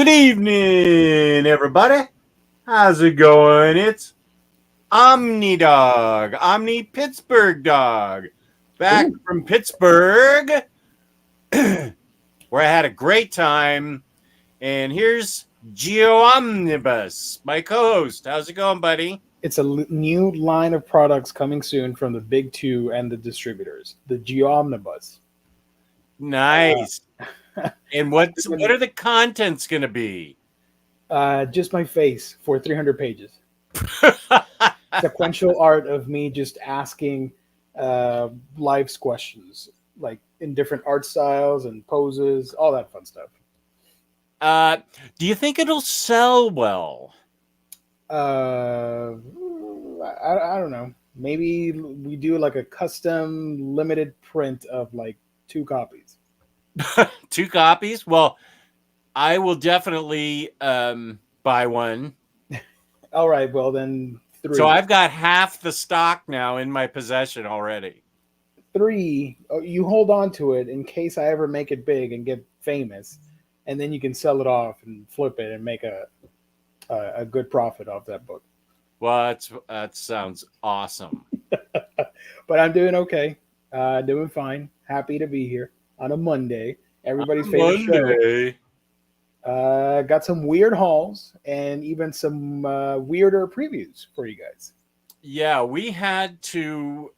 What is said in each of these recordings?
Good evening, everybody. How's it going? It's Omni Dog, Omni Pittsburgh Dog, back Ooh. from Pittsburgh, where I had a great time. And here's Geo Omnibus, my co-host. How's it going, buddy? It's a new line of products coming soon from the big two and the distributors, the Omnibus. Nice. And what Been, are the contents going to be? just my face for 300 pages. Sequential art of me just asking life's questions, like in different art styles and poses, all that fun stuff. Do you think it'll sell well? I don't know. Maybe we do like a custom limited print of like 2 copies. 2 copies? Well, I will definitely buy one. All right, well then 3. So I've got half the stock now in my possession already. 3, you hold on to it in case I ever make it big and get famous, and then you can sell it off and flip it and make a good profit off that book. Well, that sounds awesome. But I'm doing okay, doing fine. Happy to be here on a Monday. Everybody's favorite show. Got some weird hauls and even some weirder previews for you guys. Yeah, we had to.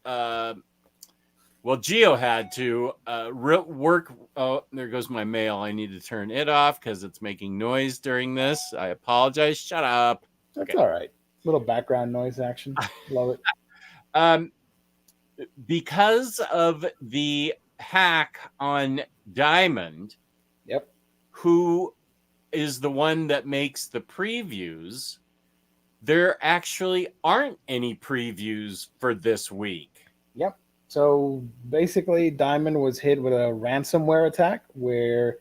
Geo had to work. Oh, there goes my mail. I need to turn it off because it's making noise during this. I apologize. Shut up. That's all right. Little background noise action. Love it. Because of the hack on Diamond. Yep. Who is the one that makes the previews? There actually aren't any previews for this week. Yep. So basically, Diamond was hit with a ransomware attack where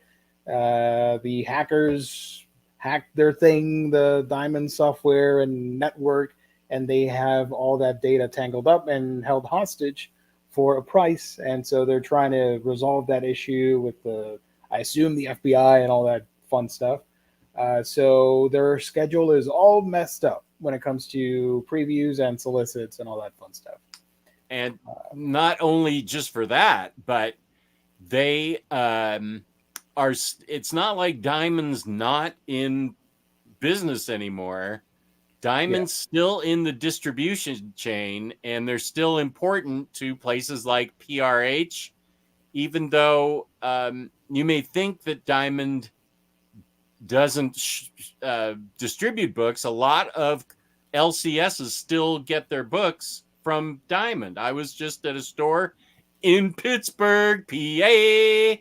the hackers hacked their thing, the Diamond software and network, and they have all that data tangled up and held hostage for a price. And so they're trying to resolve that issue with I assume the FBI and all that fun stuff. So their schedule is all messed up when it comes to previews and solicits and all that fun stuff. And not only just for that, but they are. It's not like Diamond's not in business anymore. Diamond's still in the distribution chain, and they're still important to places like PRH, even though you may think that Diamond doesn't distribute books. A lot of LCSs still get their books from Diamond. I was just at a store in Pittsburgh, PA,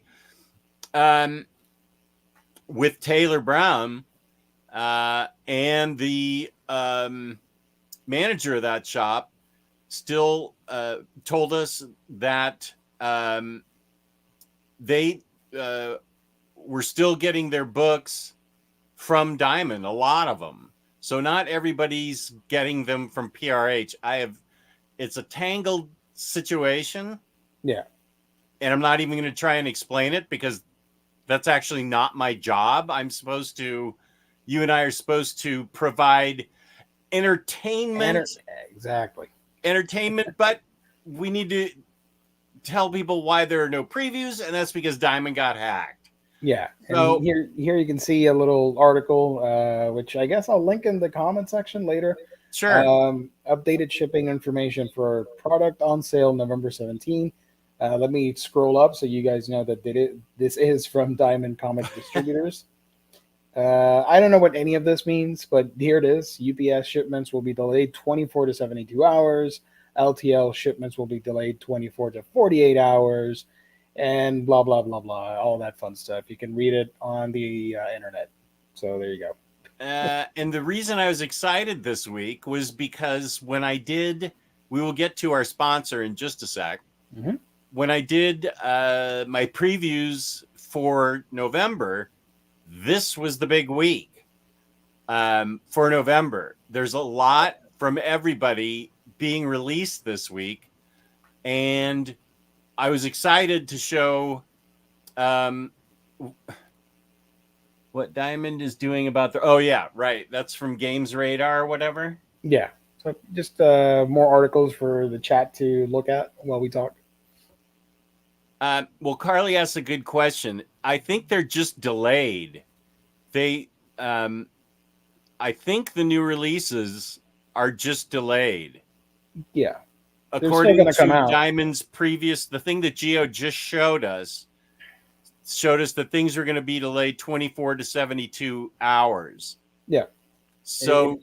with Taylor Brown, and the manager of that shop still told us that they were still getting their books from Diamond, a lot of them. So not everybody's getting them from PRH. It's a tangled situation. Yeah. And I'm not even going to try and explain it because that's actually not my job. You and I are supposed to provide entertainment. Exactly. Entertainment, but we need to tell people why there are no previews, and that's because Diamond got hacked. Yeah. So here you can see a little article, which I guess I'll link in the comment section later. Sure. Updated shipping information for product on sale November 17. Let me scroll up so you guys know that this is from Diamond Comic Distributors. I don't know what any of this means, but here it is. UPS shipments will be delayed 24 to 72 hours. LTL shipments will be delayed 24 to 48 hours. And blah, blah, blah, blah. All that fun stuff. You can read it on the internet. So there you go. And the reason I was excited this week was because when I did, we will get to our sponsor in just a sec. Mm-hmm. When I did my previews for November, this was the big week for November. There's a lot from everybody being released this week. And I was excited to show what Diamond is doing about the. Oh yeah, right. That's from Games Radar or whatever. Yeah. So just more articles for the chat to look at while we talk. Well, Carly asked a good question. I think they're just delayed. They, I think the new releases are just delayed. Yeah. They're still According going to come to out. Diamond's previous, the thing that Geo just showed us that things are going to be delayed 24 to 72 hours. Yeah. So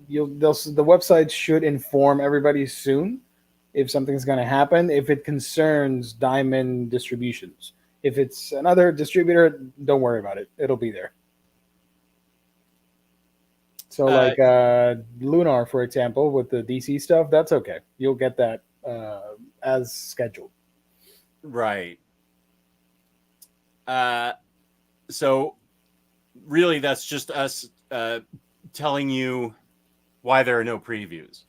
The website should inform everybody soon if something's going to happen, if it concerns Diamond distributions. If it's another distributor, don't worry about it. It'll be there. So like Lunar, for example, with the DC stuff, that's okay. You'll get that as scheduled. right. So really, that's just us telling you why there are no previews.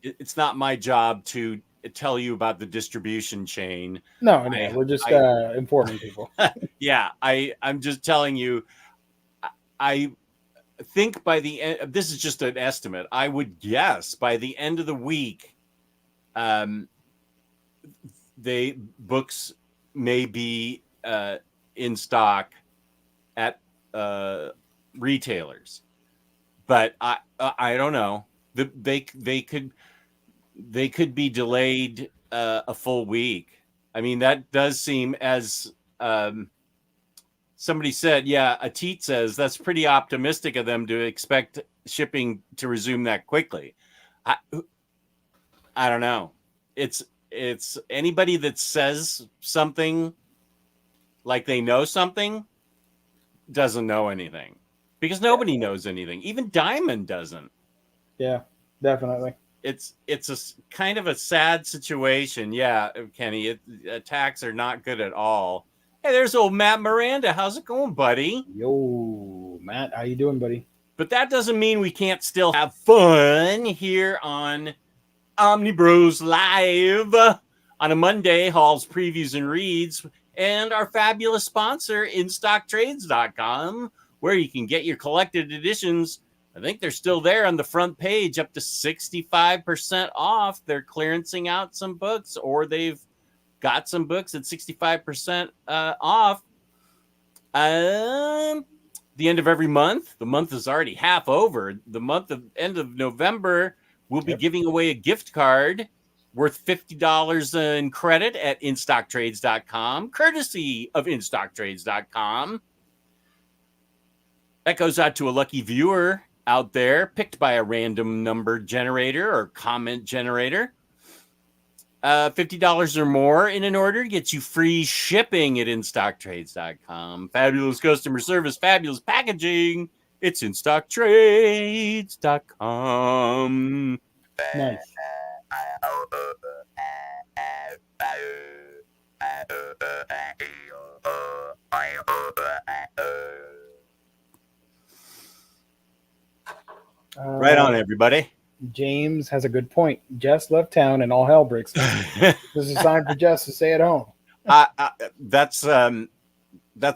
It's not my job to tell you about the distribution chain. No, we're just informing people. Yeah, I'm just telling you. I think by the end, this is just an estimate. I would guess by the end of the week, books may be in stock at retailers, but I don't know. They could be delayed a full week. I mean, that does seem, as somebody said, Atit says that's pretty optimistic of them to expect shipping to resume that quickly. I don't know. It's anybody that says something like they know something doesn't know anything, because nobody knows anything. Even Diamond doesn't. Yeah, definitely. It's a kind of a sad situation. Yeah, Kenny, attacks are not good at all. Hey, there's old Matt Miranda. How's it going, buddy? Yo, Matt, how you doing, buddy? But that doesn't mean we can't still have fun here on Omnibros Live on a Monday. Hauls, previews, and reads, and our fabulous sponsor, InStockTrades.com, where you can get your collected editions. I think they're still there on the front page, up to 65% off. They're clearancing out some books, or they've got some books at 65% off. The end of every month. The month is already half over. The end of November, we'll be giving away a gift card worth $50 in credit at InStockTrades.com, courtesy of InStockTrades.com. That goes out to a lucky viewer out there, picked by a random number generator or comment generator. $50 or more in an order gets you free shipping at InStockTrades.com. Fabulous customer service, fabulous packaging. It's InStockTrades.com. Nice. Right on, everybody. James has a good point. Jess left town and all hell breaks loose. This is a sign for Jess to stay at home. That's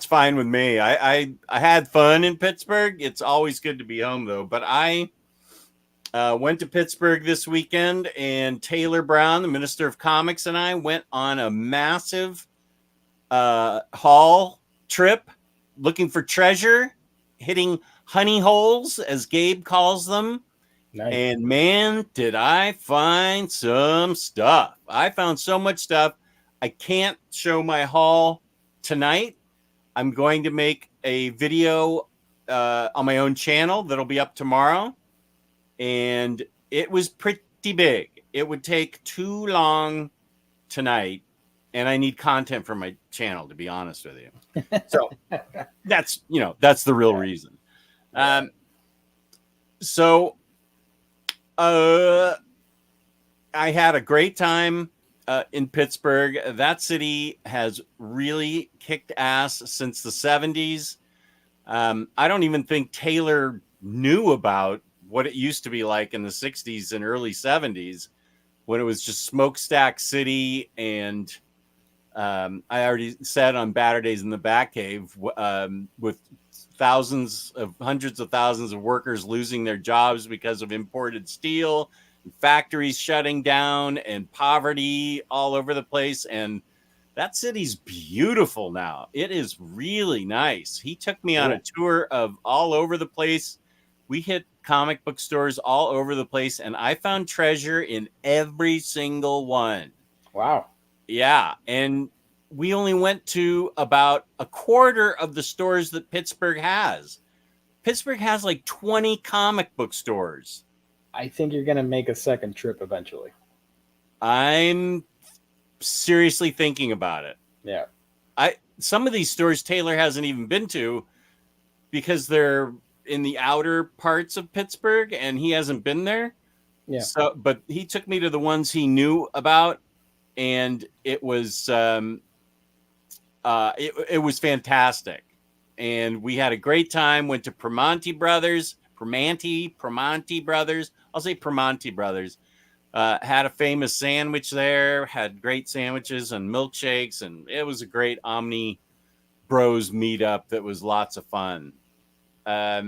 fine with me. I had fun in Pittsburgh. It's always good to be home, though. But I went to Pittsburgh this weekend, and Taylor Brown, the Minister of Comics, and I went on a massive haul trip looking for treasure, hitting honey holes, as Gabe calls them. Nice. And man, did I find some stuff. I found so much stuff. I can't show my haul tonight. I'm going to make a video on my own channel that'll be up tomorrow. And it was pretty big. It would take too long tonight. And I need content for my channel, to be honest with you. So that's the real reason. I had a great time in Pittsburgh. That city has really kicked ass since the 70s. I don't even think Taylor knew about what it used to be like in the 60s and early 70s, when it was just smokestack city and I already said on Batter Days in the Batcave, with hundreds of thousands of workers losing their jobs because of imported steel, and factories shutting down, and poverty all over the place. And that city's beautiful now. It is really nice. He took me on a tour of all over the place. We hit comic book stores all over the place, and I found treasure in every single one. Wow. Yeah, and we only went to about a quarter of the stores that Pittsburgh has. Pittsburgh has like 20 comic book stores. I think you're going to make a second trip eventually. I'm seriously thinking about it. Yeah. Some of these stores Taylor hasn't even been to because they're in the outer parts of Pittsburgh and he hasn't been there. Yeah. So, but he took me to the ones he knew about, and it was it was fantastic, and we had a great time. Went to Primanti Brothers. I'll say Primanti Brothers. Had a famous sandwich there. Had great sandwiches and milkshakes, and it was a great Omnibros meetup that was lots of fun. Yeah,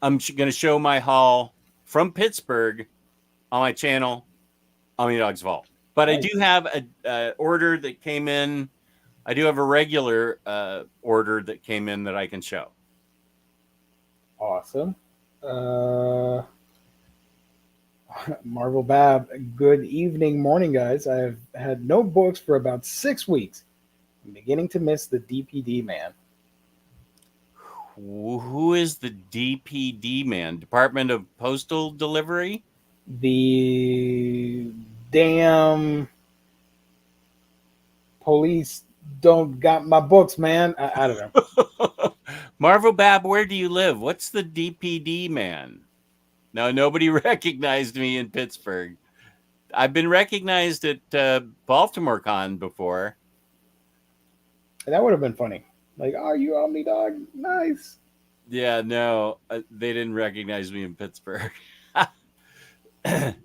I'm going to show my haul from Pittsburgh on my channel, Omni Dog's Vault. But nice. I do have a order that came in. I do have a regular order that came in that I can show. Awesome. Marvel Bab, good evening, morning, guys. I've had no books for about 6 weeks. I'm beginning to miss the DPD man. Who is the DPD man? Department of Postal Delivery? The damn police don't got my books, man. I don't know. Marvel Bab, where do you live? What's the DPD man? No, nobody recognized me in Pittsburgh. I've been recognized at Baltimore Con before. That would have been funny. Like, are you Omni Dog? Nice. Yeah, no, they didn't recognize me in Pittsburgh. But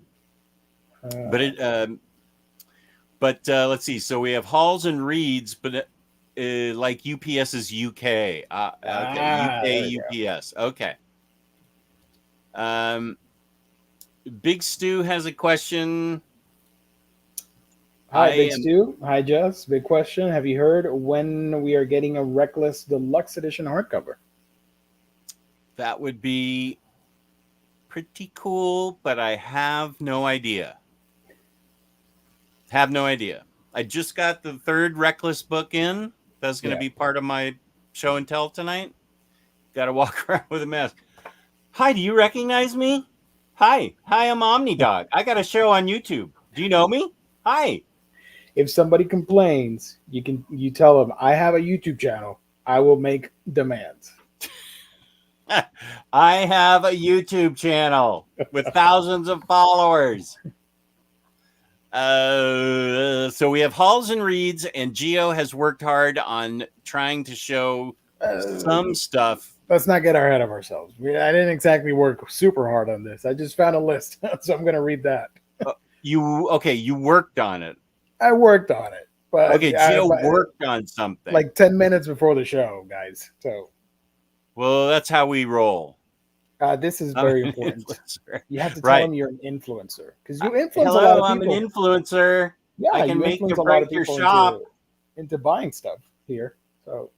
let's see. So we have Halls and Reeds, but like UPS's UK. Okay, UK UPS. Go. Okay. Big Stu has a question. Hi, Big Stu. Hi, Jess. Big question. Have you heard when we are getting a Reckless Deluxe Edition hardcover? That would be pretty cool, but I have no idea. I just got the third Reckless book in. That's going to be part of my show and tell tonight. Got to walk around with a mask. Hi, do you recognize me? Hi, I'm Omni Dog. I got a show on YouTube. Do you know me? Hi. If somebody complains, you tell them, I have a YouTube channel. I will make demands. I have a YouTube channel with thousands of followers. So we have Halls and Reeds, and Gio has worked hard on trying to show some stuff. Let's not get ahead of ourselves. I didn't exactly work super hard on this. I just found a list, so I'm going to read that. You worked on it. I worked on it. But okay, Gio worked on something. Like 10 minutes before the show, guys. So, well, that's how we roll. This is very important. You have to tell them you're an influencer. Because you influence a lot of people. I'm an influencer. Yeah, I can make you break your shop. Into buying stuff here. So,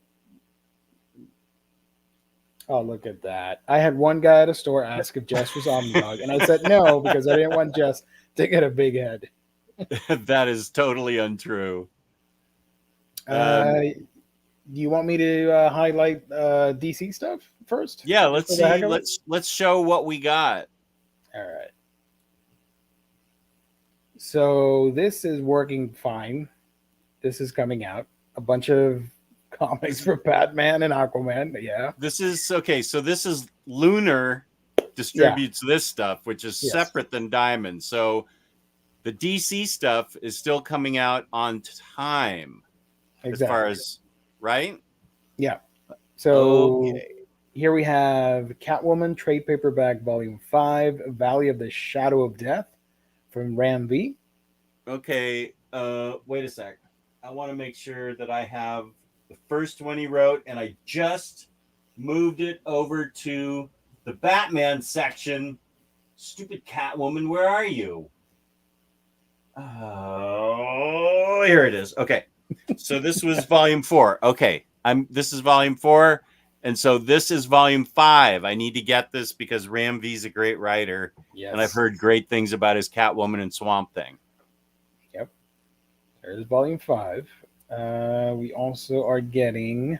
oh, look at that. I had one guy at a store ask if Jess was Omni Dog, and I said no because I didn't want Jess to get a big head. That is totally untrue. Do you want me to highlight DC stuff first? Yeah, let's see. Let's show what we got. All right. So this is working fine. This is coming out. A bunch of comics for Batman and Aquaman. Yeah. This is okay. So this is Lunar distributes this stuff, which is separate than Diamond. So the DC stuff is still coming out on time. Exactly. As far as right? Yeah. So here we have Catwoman trade paperback volume 5, Valley of the Shadow of Death from Ram V. Okay, wait a sec. I want to make sure that I have the first one he wrote, and I just moved it over to the Batman section. Stupid Catwoman, where are you? Oh, here it is. Okay. So this was volume 4. Okay. This is volume 4. And so this is volume 5. I need to get this because Ram V's a great writer. Yes. And I've heard great things about his Catwoman and Swamp Thing. Yep. There's volume 5. We also are getting.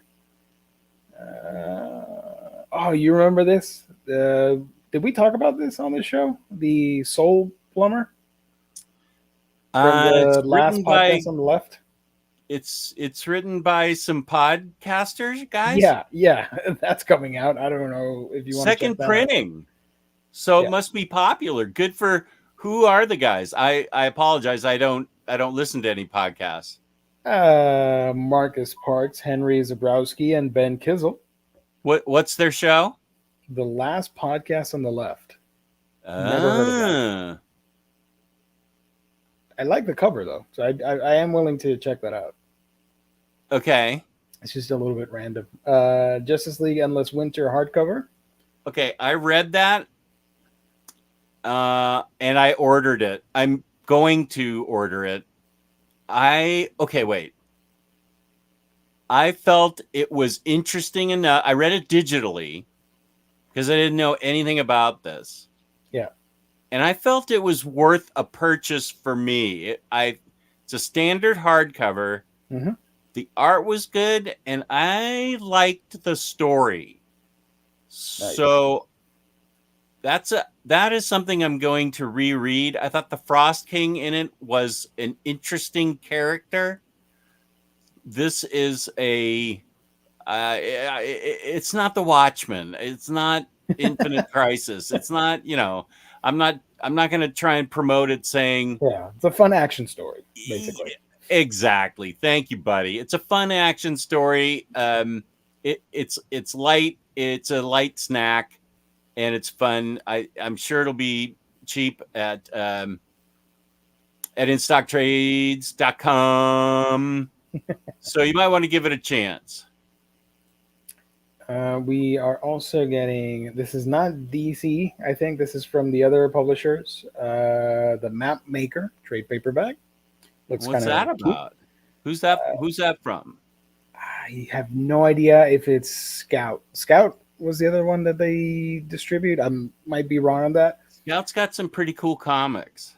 Oh, you remember this? Did we talk about this on the show? The Soul Plumber from the last podcast on the left. It's written by some podcasters, guys. Yeah, that's coming out. I don't know if you want to check second that printing. Out. So it must be popular. Good for who are the guys? I apologize. I don't listen to any podcasts. Marcus Parks, Henry Zabrowski, and Ben Kizzle. What's their show? The Last Podcast on the Left. Never heard of that. I like the cover though, so I am willing to check that out. Okay. It's just a little bit random. Justice League Endless Winter hardcover. Okay, I read that, and I ordered it. I'm going to order it. Wait. I felt it was interesting enough. I read it digitally because I didn't know anything about this. Yeah. And I felt it was worth a purchase for me. It's a standard hardcover. Mm-hmm. The art was good, and I liked the story. Nice. So that is something I'm going to reread. I thought the Frost King in it was an interesting character. This is it's not the Watchmen. It's not Infinite Crisis. It's not, I'm not going to try and promote it saying, yeah, it's a fun action story, basically. Exactly. Thank you, buddy. It's a fun action story. It's light. It's a light snack, and it's fun. I'm sure it'll be cheap at instocktrades.com. So you might want to give it a chance. We are also getting, this is not DC, I think this is from the other publishers, the Map Maker trade paperback. What's that about? Who's that from? I have no idea if it's Scout. Scout was the other one that they distribute. I might be wrong on that. Scout's got some pretty cool comics.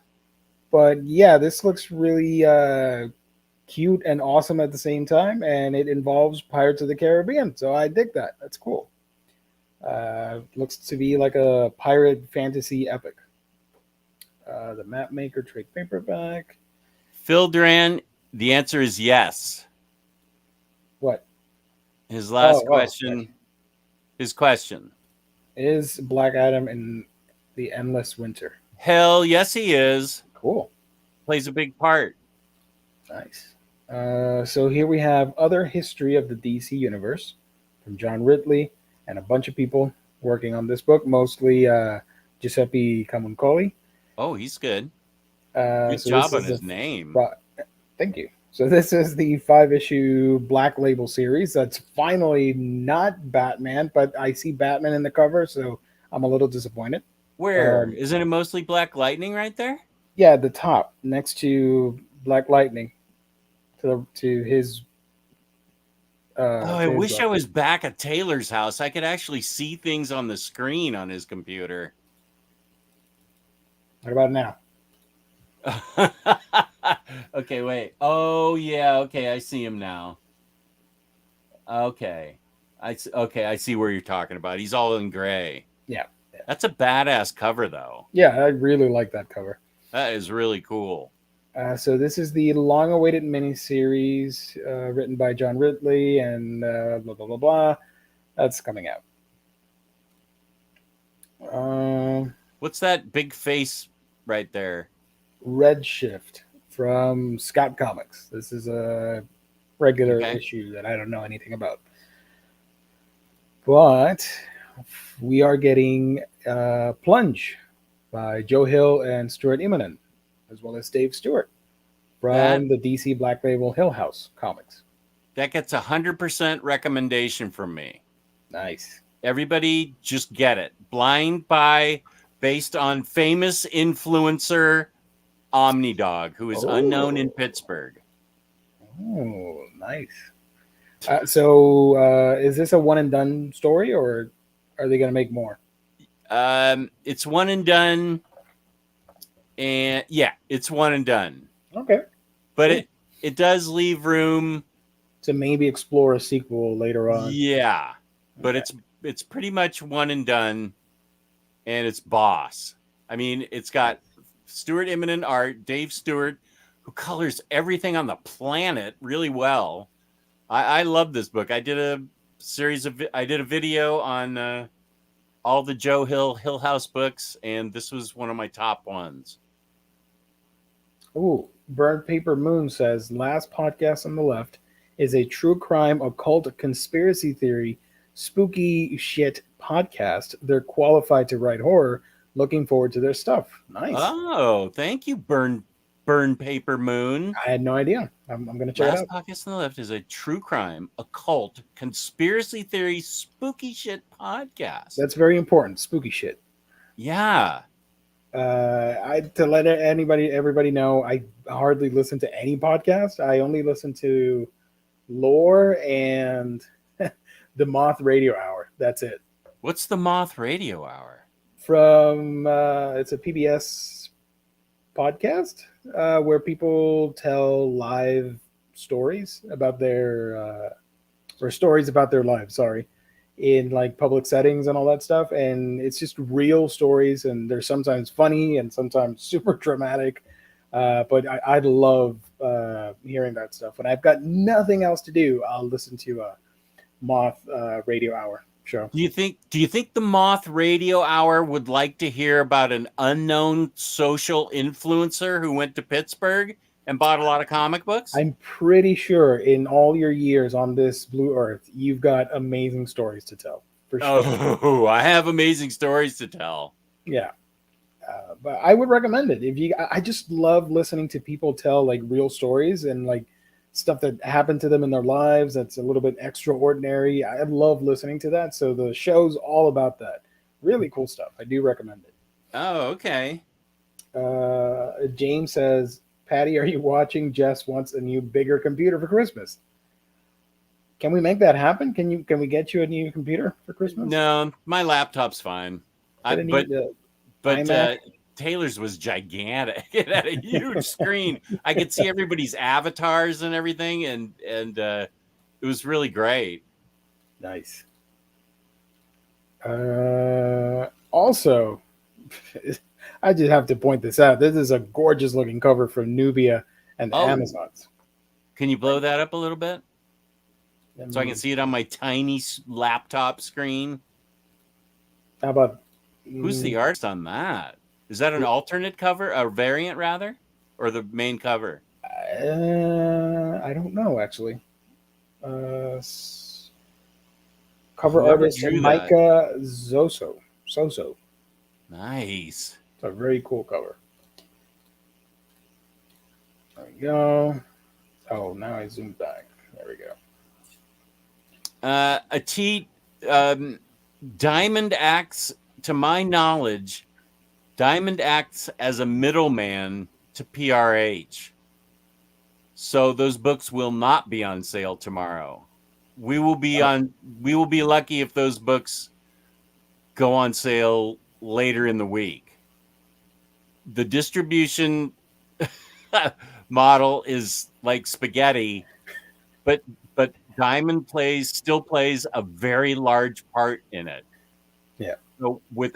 But yeah, this looks really cute and awesome at the same time, and it involves Pirates of the Caribbean, so I dig that. That's cool. Looks to be like a pirate fantasy epic. The Map Maker trade paperback. Phil Duran, the answer is yes. What? His last question. Okay. His question. Is Black Adam in the Endless Winter? Hell yes, he is. Cool. Plays a big part. Nice. So here we have Other History of the DC Universe from John Ridley and a bunch of people working on this book, mostly Giuseppe Camuncoli. Oh, he's good. Good job on his name. Thank you. So this is the 5-issue Black Label series. That's finally not Batman, but I see Batman in the cover, so I'm a little disappointed. Where? Isn't it mostly Black Lightning right there? Yeah, at the top, next to Black Lightning. To his. I wish I was back at Taylor's house. I could actually see things on the screen on his computer. What about now? Okay, wait. Oh yeah, okay, I see him now. Okay, I see where you're talking about. He's all in gray. Yeah. That's a badass cover, though. Yeah, I really like that cover. That is really cool. So this is the long-awaited miniseries written by John Ridley and blah, blah, blah, blah. That's coming out. What's that big face right there? Redshift from Scott Comics. This is a regular issue that I don't know anything about. But we are getting Plunge by Joe Hill and Stuart Immonen. as well as Dave Stewart That from the DC Black Label Hill House comics. that gets 100% recommendation from me. Nice. Everybody just get it. Blind Buy, based on famous influencer Omnidog, who is unknown in Pittsburgh. Oh, nice. So is this a one and done story, or are they going to make more? It's one and done, and yeah, it's one and done. Okay. But Cool. it does leave room To maybe explore a sequel later on. Yeah, but Okay. it's pretty much one and done, and it's boss. I mean, it's got Stuart Immonen art, Dave Stewart, who colors everything on the planet really well. I love this book. I did a video on all the Joe Hill House books, and this was one of my top ones. Ooh, Burnt Paper Moon says last podcast on the left is a true crime, occult, conspiracy theory, spooky shit podcast. They're qualified to write horror. Looking forward to their stuff. Nice. Oh, thank you, Burn Paper Moon. I had no idea. I'm going to check it out. Last podcast on the left is a true crime, occult, conspiracy theory, spooky shit podcast. That's very important. Spooky shit. Yeah. To let everybody know, I hardly listen to any podcast. I only listen to Lore and the Moth Radio Hour. That's it. What's the Moth Radio Hour? From it's a PBS podcast where people tell live stories about their or stories about their lives. Sorry, in like public settings and all that stuff, and it's just real stories, and they're sometimes funny and sometimes super dramatic. But I love hearing that stuff. When I've got nothing else to do, I'll listen to a Moth Radio Hour show. Do you think the Moth Radio Hour would like to hear about an unknown social influencer who went to Pittsburgh and bought a lot of comic books? I'm pretty sure in all your years on this blue earth, you've got amazing stories to tell. For sure. Oh, I have amazing stories to tell. Yeah. But I would recommend it. I just love listening to people tell like real stories and like stuff that happened to them in their lives that's a little bit extraordinary. I love listening to that. So the show's all about that. Really cool stuff. I do recommend it. Oh, okay. James says, Patty, are you watching? Jess wants a new, bigger computer for Christmas. Can we make that happen? Can we get you a new computer for Christmas? No, my laptop's fine. But Taylor's was gigantic. It had a huge screen. I could see everybody's avatars and everything, and it was really great. Nice. Also, I just have to point this out. This is a gorgeous looking cover from Nubia and the Amazons. Can you blow that up a little bit so I can see it on my tiny laptop screen? How about who's the artist on that? Is that an alternate cover, a variant rather, or the main cover? I don't know actually. Cover Whoever artist drew Micah Soso. Nice. It's a very cool cover. There we go. Oh, now I zoomed back. There we go. Diamond acts, to my knowledge, Diamond acts as a middleman to PRH. So those books will not be on sale tomorrow. We will be lucky if those books go on sale later in the week. The distribution model is like spaghetti, but Diamond still plays a very large part in it. Yeah. So with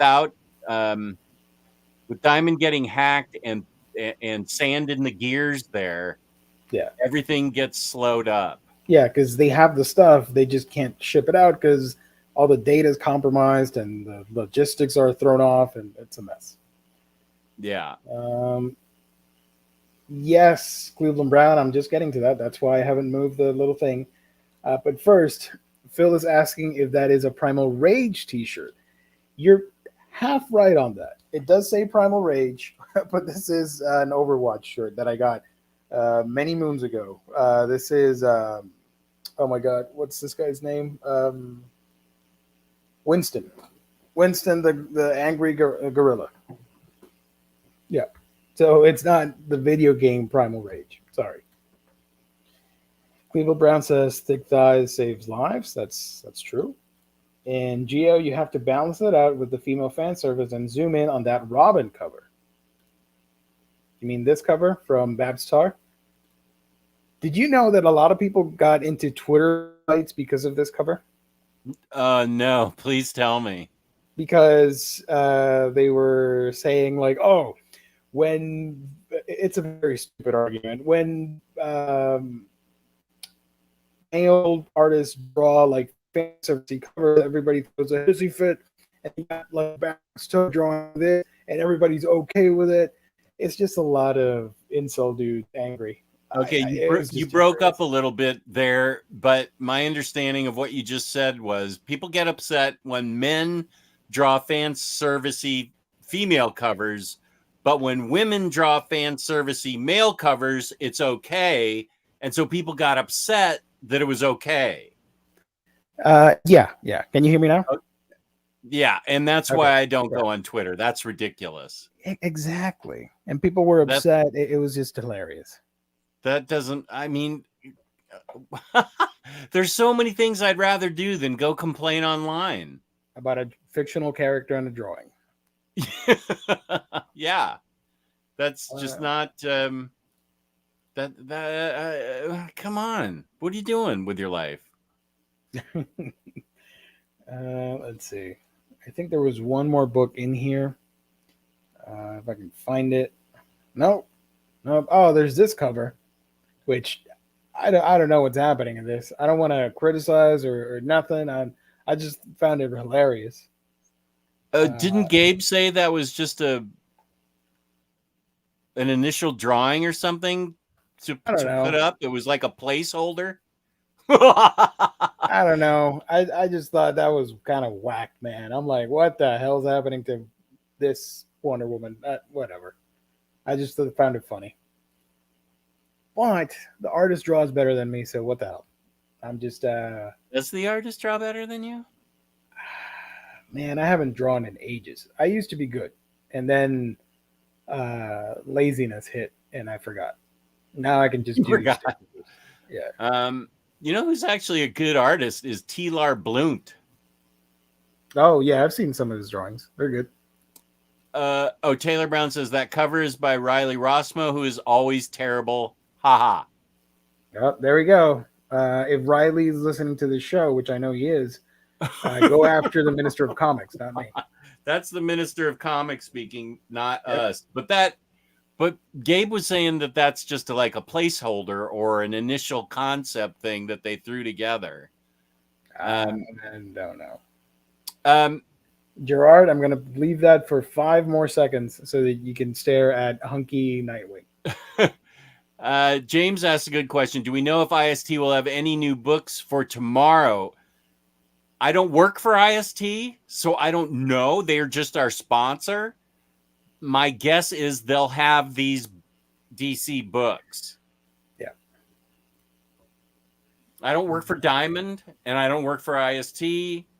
Diamond getting hacked and sand in the gears there, yeah, everything gets slowed up. Yeah, because they have the stuff, they just can't ship it out because all the data is compromised and the logistics are thrown off, and it's a mess. Yeah. Yes, Cleveland Brown, I'm just getting to that. That's why I haven't moved the little thing. But first, Phil is asking if that is a Primal Rage t-shirt. You're half right on that. It does say Primal Rage but this is an Overwatch shirt that I got many moons ago. This is oh my god, what's this guy's name? Winston. Winston, the angry gorilla. Yeah. So it's not the video game Primal Rage. Sorry. Cleveland Brown says thick thighs saves lives. That's true. And Geo, you have to balance it out with the female fan service and zoom in on that Robin cover. You mean this cover from Babs Tar? Did you know that a lot of people got into Twitter fights because of this cover? No, please tell me. Because they were saying like, oh, when it's a very stupid argument. When male artists draw like fan service cover, everybody throws a hissy fit, and you got like Baxter drawing this, and everybody's okay with it. It's just a lot of incel dudes angry. Okay, you broke up a little bit there, but my understanding of what you just said was people get upset when men draw fan servicey female covers, but when women draw fan servicey male covers, it's okay. And so people got upset that it was okay. Yeah. Can you hear me now? Yeah, and that's why I don't go on Twitter. That's ridiculous. Exactly. And people were upset. It was just hilarious. That doesn't, I mean, there's so many things I'd rather do than go complain online. About a fictional character in a drawing. Yeah. That's just not, come on. What are you doing with your life? Let's see. I think there was one more book in here. If I can find it. Nope. Oh, there's this cover, which I don't know what's happening in this. I don't want to criticize or nothing. I just found it hilarious. Didn't Gabe say that was just an initial drawing or something to put up? It was like a placeholder. I don't know. I just thought that was kind of whack, man. I'm like, what the hell's happening to this Wonder Woman? Whatever. I just found it funny. But the artist draws better than me, so what the hell? I'm just Does the artist draw better than you? Man, I haven't drawn in ages. I used to be good, and then laziness hit, and I forgot. Now I can just do forgot. Yeah. You know who's actually a good artist is T-Lar Blunt. Oh yeah, I've seen some of his drawings. They're good. Taylor Brown says that cover is by Riley Rossmo, who is always terrible. Haha. Yep, there we go. If Riley's listening to the show, which I know he is, go after the Minister of Comics, not me. That's the Minister of Comics speaking, not us. But Gabe was saying that that's just like a placeholder or an initial concept thing that they threw together. I don't know. Gerard, I'm going to leave that for 5 more seconds so that you can stare at hunky Nightwing. James asked a good question. Do we know if IST will have any new books for tomorrow? I don't work for IST, so I don't know. They're just our sponsor. My guess is they'll have these DC books. Yeah. I don't work for Diamond, and I don't work for IST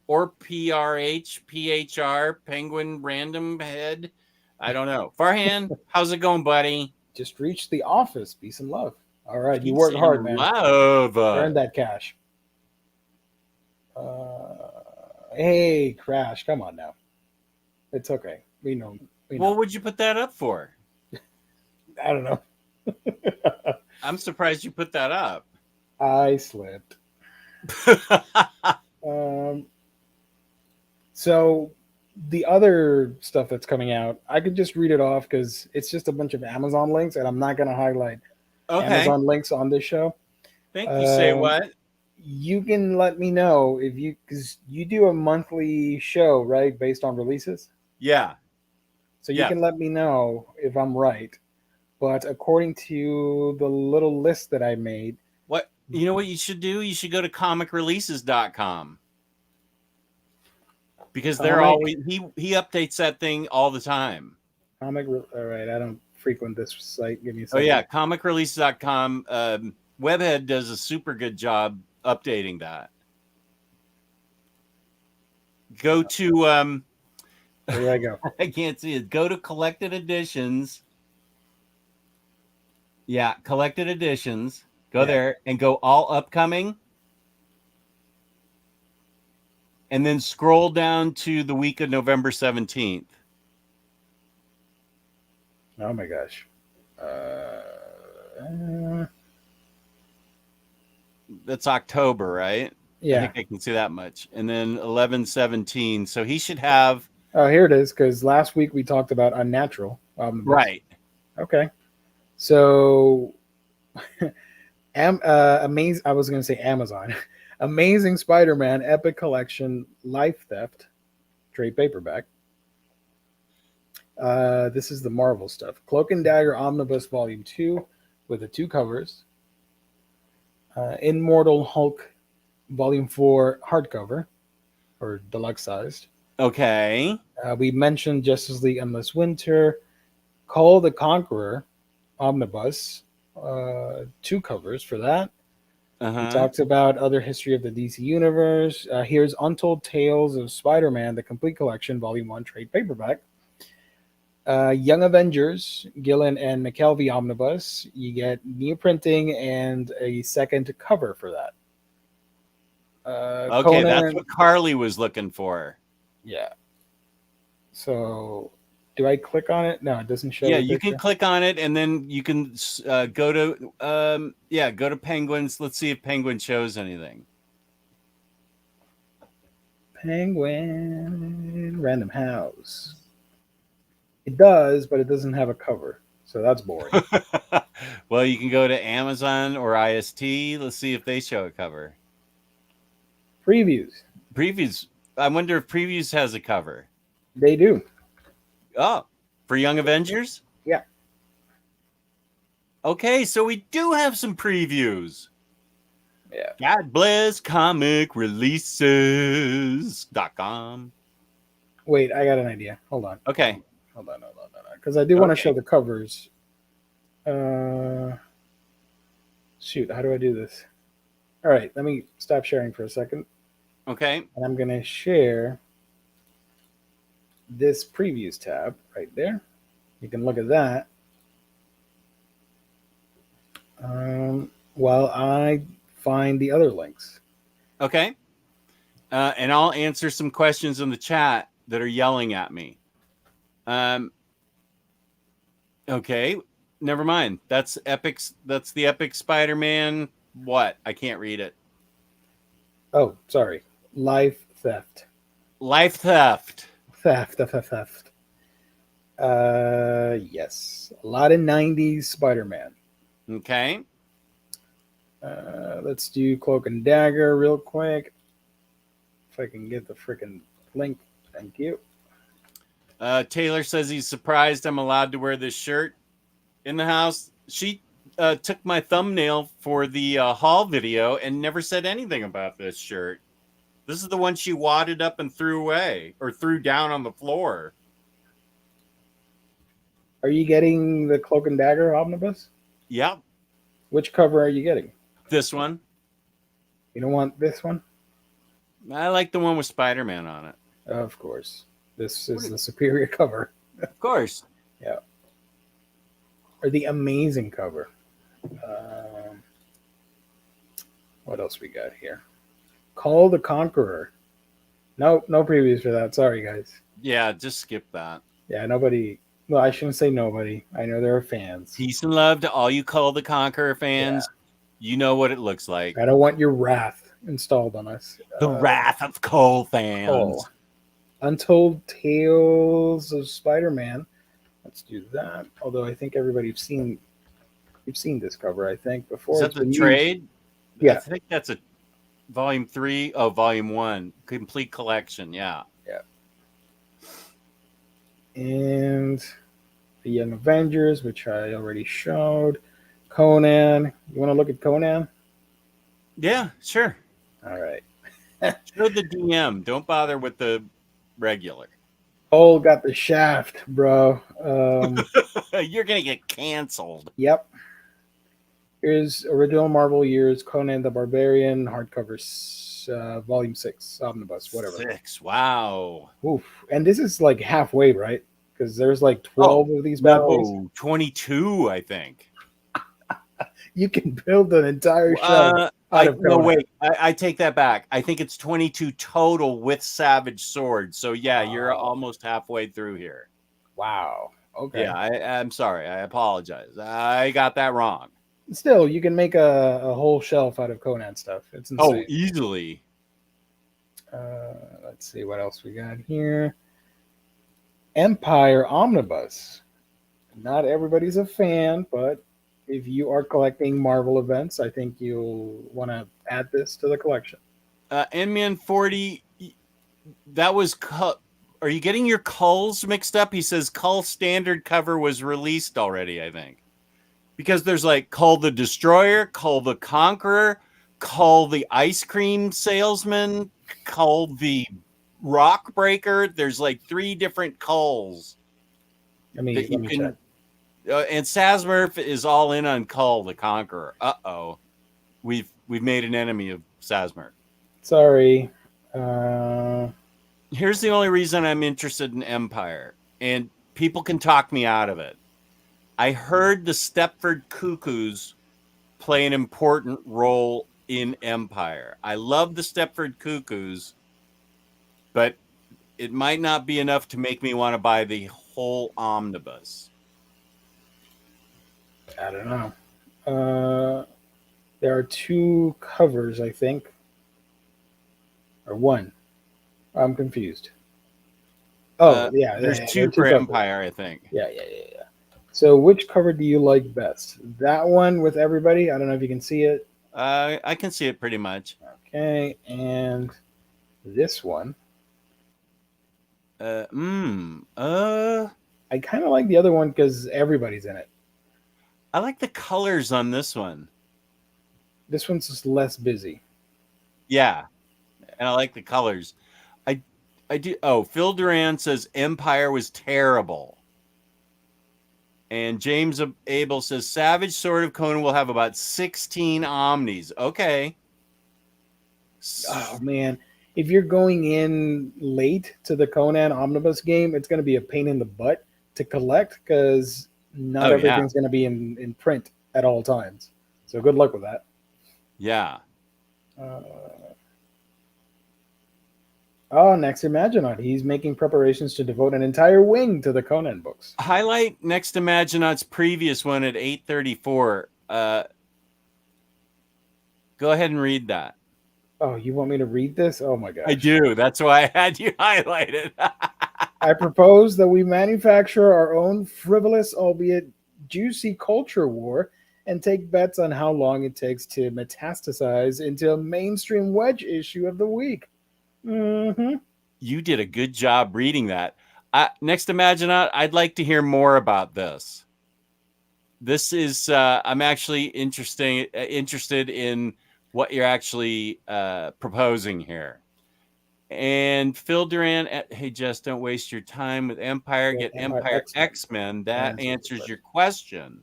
or PHR, Penguin Random Head. I don't know. Farhan, how's it going, buddy? Just reached the office. Peace and love. All right. You worked hard, man. Love. Earned that cash. Hey, Crash. Come on now. It's okay. We know. What would you put that up for? I don't know. I'm surprised you put that up. I slipped. So the other stuff that's coming out, I could just read it off because it's just a bunch of Amazon links, and I'm not going to highlight Amazon links on this show. Thank you. Say what? You can let me know if because you do a monthly show, right, based on releases? Yeah. So you can let me know if I'm right. But according to the little list that I made. What? You know what you should do? You should go to comicreleases.com. Because they're always he updates that thing all the time. All right, I don't frequent this site. Give me a Oh second. yeah, comicrelease.com. Webhead does a super good job updating that. Go to Where do I go? I can't see it. Go to collected editions. Yeah, collected editions. Go there and go all upcoming. And then scroll down to the week of November 17th. Oh my gosh. That's October, right? Yeah. I think I can see that much. And then 11/17. So he should have. Oh, here it is. Because last week we talked about Unnatural. Right. Okay. So, amazing. I was going to say Amazon. Amazing Spider-Man Epic Collection Life Theft trade paperback. This is the Marvel stuff. Cloak and Dagger Omnibus Volume 2 with the 2 covers. Immortal Hulk Volume 4 hardcover or deluxe sized. Okay. We mentioned Justice League Endless Winter. Call the Conqueror Omnibus. 2 covers for that. Uh-huh. We talked about other history of the DC Universe. Here's Untold Tales of Spider-Man, the Complete Collection, Volume 1 trade paperback. Young Avengers, Gillen and McKelvey Omnibus. You get new printing and a second cover for that. Okay, Conan, that's what Carly was looking for. Yeah. So, do I click on it? No, it doesn't show. Yeah, you can click on it, and then you can go to go to Penguins. Let's see if Penguin shows anything. Penguin Random House. It does, but it doesn't have a cover, so that's boring. Well, you can go to Amazon or IST. Let's see if they show a cover. Previews. I wonder if Previews has a cover. They do. Oh, for Young Avengers? Yeah. Okay, so we do have some previews. Yeah. God bless comicreleases.com. Wait, I got an idea. Hold on. Okay. Hold on. Because I do want to show the covers. Shoot, how do I do this? All right, let me stop sharing for a second. Okay. And I'm going to share this previews tab right there. You can look at that. While I find the other links. Okay. And I'll answer some questions in the chat that are yelling at me. Okay. Never mind. That's Epic's. That's the Epic Spider-Man. What? I can't read it. Oh, sorry. Life Theft. Life Theft. Theft. Yes. A lot of 90s Spider-Man. Okay. Let's do Cloak and Dagger real quick. If I can get the freaking link. Thank you. Taylor says he's surprised I'm allowed to wear this shirt in the house. She took my thumbnail for the haul video and never said anything about this shirt. This is the one she wadded up and threw away or threw down on the floor. Are you getting the Cloak and Dagger Omnibus? Yep. Which cover are you getting? This one. You don't want this one? I like the one with Spider-Man on it. Of course. This is the superior cover. Of course. Yeah. Or the amazing cover. What else we got here? Call the Conqueror. No previews for that. Sorry, guys. Yeah, just skip that. Yeah, nobody. Well, I shouldn't say nobody. I know there are fans. Peace and love to all you Call the Conqueror fans. Yeah. You know what it looks like. I don't want your wrath installed on us. The wrath of Cole fans. Cole. Untold Tales of Spider-Man. Let's do that. Although I think you've seen this cover, I think, before. Is that the trade? Yeah. I think that's a volume 3. Oh, volume 1. Complete collection. Yeah. Yeah. And the Young Avengers, which I already showed. Conan. You want to look at Conan? Yeah, sure. All right. Show the DM. Don't bother with the regular. Cole got the shaft, bro. You're gonna get canceled. Yep. Here's original Marvel years Conan the Barbarian hardcover, volume 6, omnibus, whatever. 6. Wow. Oof. And this is like halfway, right? Because there's like 12 of these bad boys. No, 22, I think. You can build an entire shelf out of no, Conan. wait. I take that back. I think it's 22 total with Savage Sword. So yeah, you're almost halfway through here. Wow. Okay. Yeah, I'm sorry. I apologize. I got that wrong. Still, you can make a whole shelf out of Conan stuff. It's insane. Oh, easily. Let's see what else we got here. Empire Omnibus. Not everybody's a fan, but if you are collecting Marvel events, I think you'll want to add this to the collection. N-Man 40, that was... Are you getting your culls mixed up? He says Cull standard cover was released already, I think. Because there's like Cull the Destroyer, Cull the Conqueror, Cull the Ice Cream Salesman, Cull the Rock Breaker. There's like 3 different Culls. Let me check. And Sazmurf is all in on Cull the Conqueror. Uh-oh. We've made an enemy of Sazmurf. Sorry. Here's the only reason I'm interested in Empire, and people can talk me out of it. I heard the Stepford Cuckoos play an important role in Empire. I love the Stepford Cuckoos, but it might not be enough to make me want to buy the whole omnibus. I don't know. There are 2 covers, I think. Or 1. I'm confused. Oh, yeah. There's 2 for Empire, I think. Yeah. So which cover do you like best? That one with everybody? I don't know if you can see it. I can see it pretty much. Okay, and this one. I kind of like the other one because everybody's in it. I like the colors on this one. This one's just less busy. Yeah, and I like the colors. I do. Oh, Phil Duran says Empire was terrible. And James Abel says Savage Sword of Conan will have about 16 Omnis. Okay. Oh, man. If you're going in late to the Conan Omnibus game, it's going to be a pain in the butt to collect because not everything's going to be in print at all times. So good luck with that. Yeah. Next Imaginaut. He's making preparations to devote an entire wing to the Conan books. Highlight Next Imaginaut's previous one at 834. Go ahead and read that. Oh, you want me to read this? Oh, my gosh. I do. That's why I had you highlighted. I propose that we manufacture our own frivolous, albeit juicy culture war and take bets on how long it takes to metastasize into a mainstream wedge issue of the week. Mm-hmm. You did a good job reading that. Next Imaginaut, I'd like to hear more about this. This is, I'm actually interested in what you're actually proposing here. And Phil Duran, hey, Jess, don't waste your time with Empire. Get Empire X-Men. That answers your question.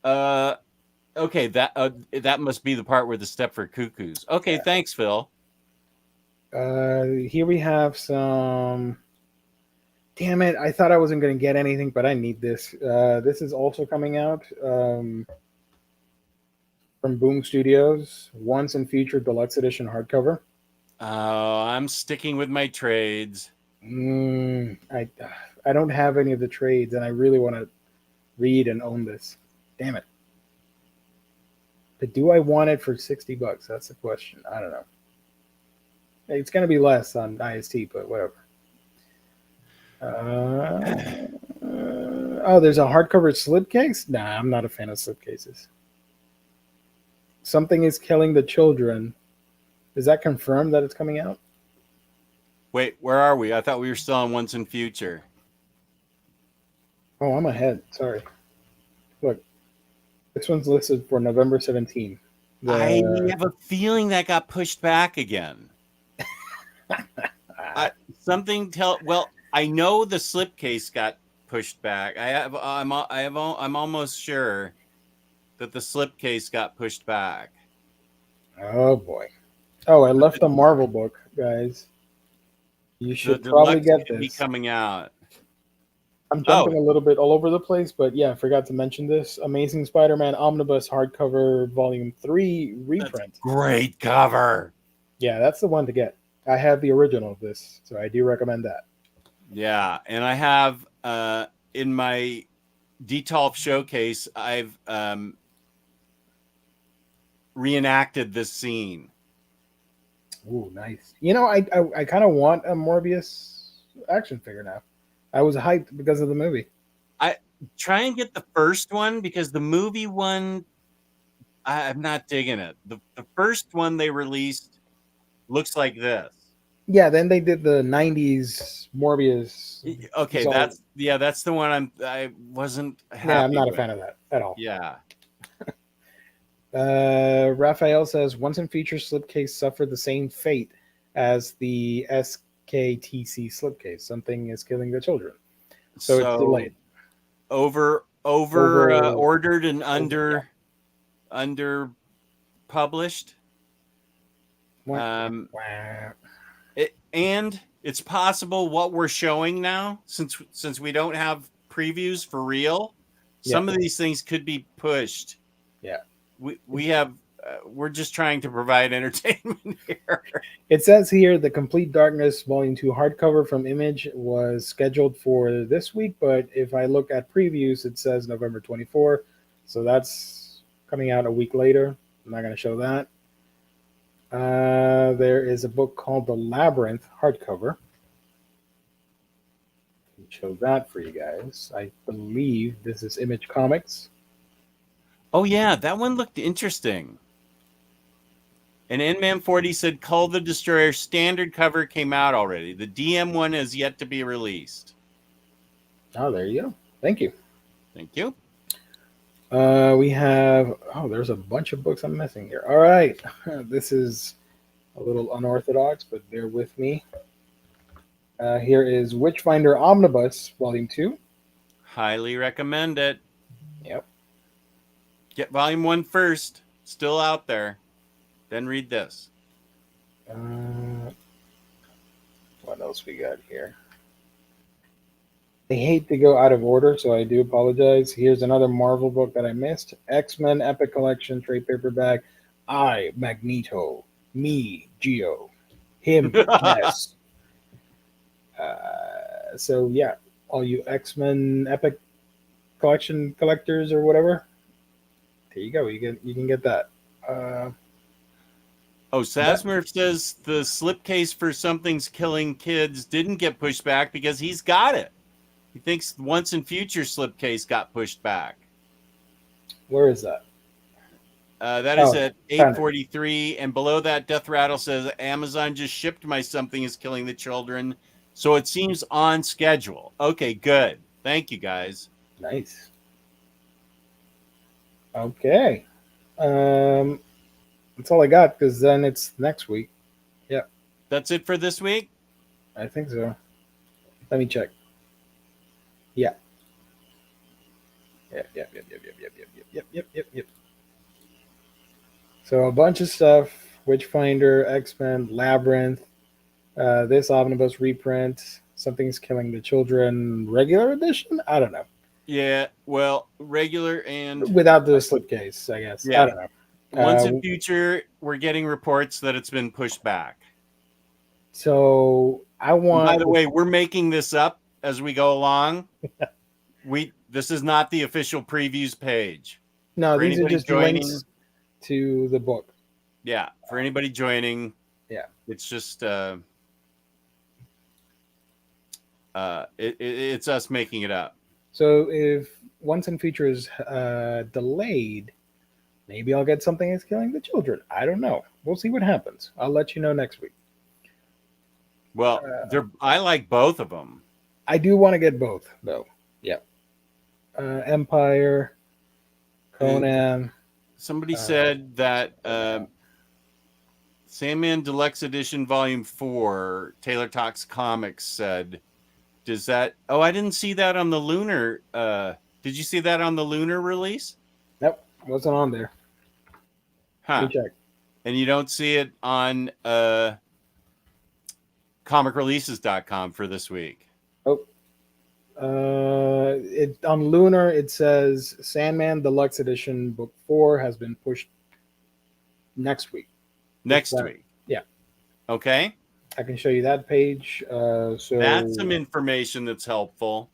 Okay, that must be the part where the Stepford Cuckoos. Okay, yeah. Thanks, Phil. Here we have some. Damn it! I thought I wasn't going to get anything, but I need this. This is also coming out from Boom Studios. Once and Future Deluxe Edition hardcover. Oh, I'm sticking with my trades. I don't have any of the trades, and I really want to read and own this. Damn it! But do I want it for $60? That's the question. I don't know. It's going to be less on IST, but whatever. There's a hardcover slipcase? Nah, I'm not a fan of slipcases. Something is Killing the Children. Is that confirmed that it's coming out? Wait, where are we? I thought we were still on Once and Future. Oh, I'm ahead. Sorry. Look, this one's listed for November 17th. I have a feeling that got pushed back again. I know the slipcase got pushed back. I'm almost sure that the slipcase got pushed back. Oh boy. Oh, I left a Marvel book, guys. You The should probably deluxe get should be this. coming out. I'm Oh, jumping a little bit all over the place, but yeah, I forgot to mention this. Amazing Spider-Man Omnibus hardcover volume 3 that's a reprint. great cover. Yeah, that's the one to get. I have the original of this, so I do recommend that. Yeah, and I have in my Detolf showcase, I've reenacted this scene. Ooh, nice. You know, I kind of want a Morbius action figure now. I was hyped because of the movie. I try and get the first one because the movie one, I'm not digging it. The first one they released looks like this. Yeah, then they did the '90s Morbius. Okay, It's all, that's the one I wasn't yeah, I'm happy not a with. fan of that at all. Yeah. Raphael says once in future slipcase suffered the same fate as the SKTC slipcase. Something is killing the children, so it's So delayed. over Over, ordered and yeah. under published. Wah, wah. And it's possible what we're showing now, since we don't have previews for real, Yeah, some of these things could be pushed. yeah. We have we're just trying to provide entertainment here. It says here the Complete Darkness Volume 2 hardcover from Image was scheduled for this week, but if I look at previews, it says November 24. So that's coming out a week later. I'm not going to show that. There is a book called The Labyrinth hardcover. I'll show that for you guys. I believe this is Image Comics. Oh yeah, that one looked interesting. And N-Man 40 said Cull the Destroyer standard cover came out already. The DM one has yet to be released. Oh, there you go. Thank you. Thank you. We have, there's a bunch of books I'm missing here. All right. This is a little unorthodox, but bear with me. Here is Witchfinder Omnibus, Volume 2. Highly recommend it. Yep. Get volume 1 first. Still out there. Then read this. What else we got here? I hate to go out of order, so I do apologize. Here's another Marvel book that I missed. X-Men Epic Collection, trade paperback. I, Magneto. Me, Geo. Him, Jess. So, yeah, all you X-Men Epic Collection collectors or whatever, there you go. You can get that. Sasmurf says the slipcase for Something's Killing Kids didn't get pushed back because he's got it. He thinks Once in Future slipcase got pushed back. Where is that? That is at 843. And below that, Death Rattle says Amazon just shipped my Something is Killing the Children. So it seems on schedule. Okay, good. Thank you, guys. Nice. Okay. That's all I got because then it's next week. Yeah. That's it for this week? I think so. Let me check. Yeah. Yep. So a bunch of stuff. Witchfinder, X-Men, Labyrinth, this Omnibus reprint, Something's Killing the Children, regular edition? I don't know. Yeah, well, regular and... without the slipcase, I guess. Yeah. I don't know. Once in Future, we're getting reports that it's been pushed back. So I want... And by the way, we're making this up as we go along. This is not the official previews page. No, these are just links to the book. Yeah, for anybody joining. Yeah. It's just... it's us making it up. So if Once in Future is delayed, maybe I'll get Something Is Killing the Children. I don't know. We'll see what happens. I'll let you know next week. Well, I like both of them. I do want to get both, though. Yeah. Empire, Conan. Somebody said that Sandman Deluxe Edition Volume 4, Taylor Talks Comics said Does that? Oh, I didn't see that on the Lunar. Did you see that on the Lunar release? Nope, wasn't on there. Let Huh? me check. And you don't see it on comicreleases.com for this week. Oh, it on Lunar it says Sandman Deluxe Edition Book 4 has been pushed next week. Next week. Yeah. Okay. I can show you that page. So that's some information that's helpful.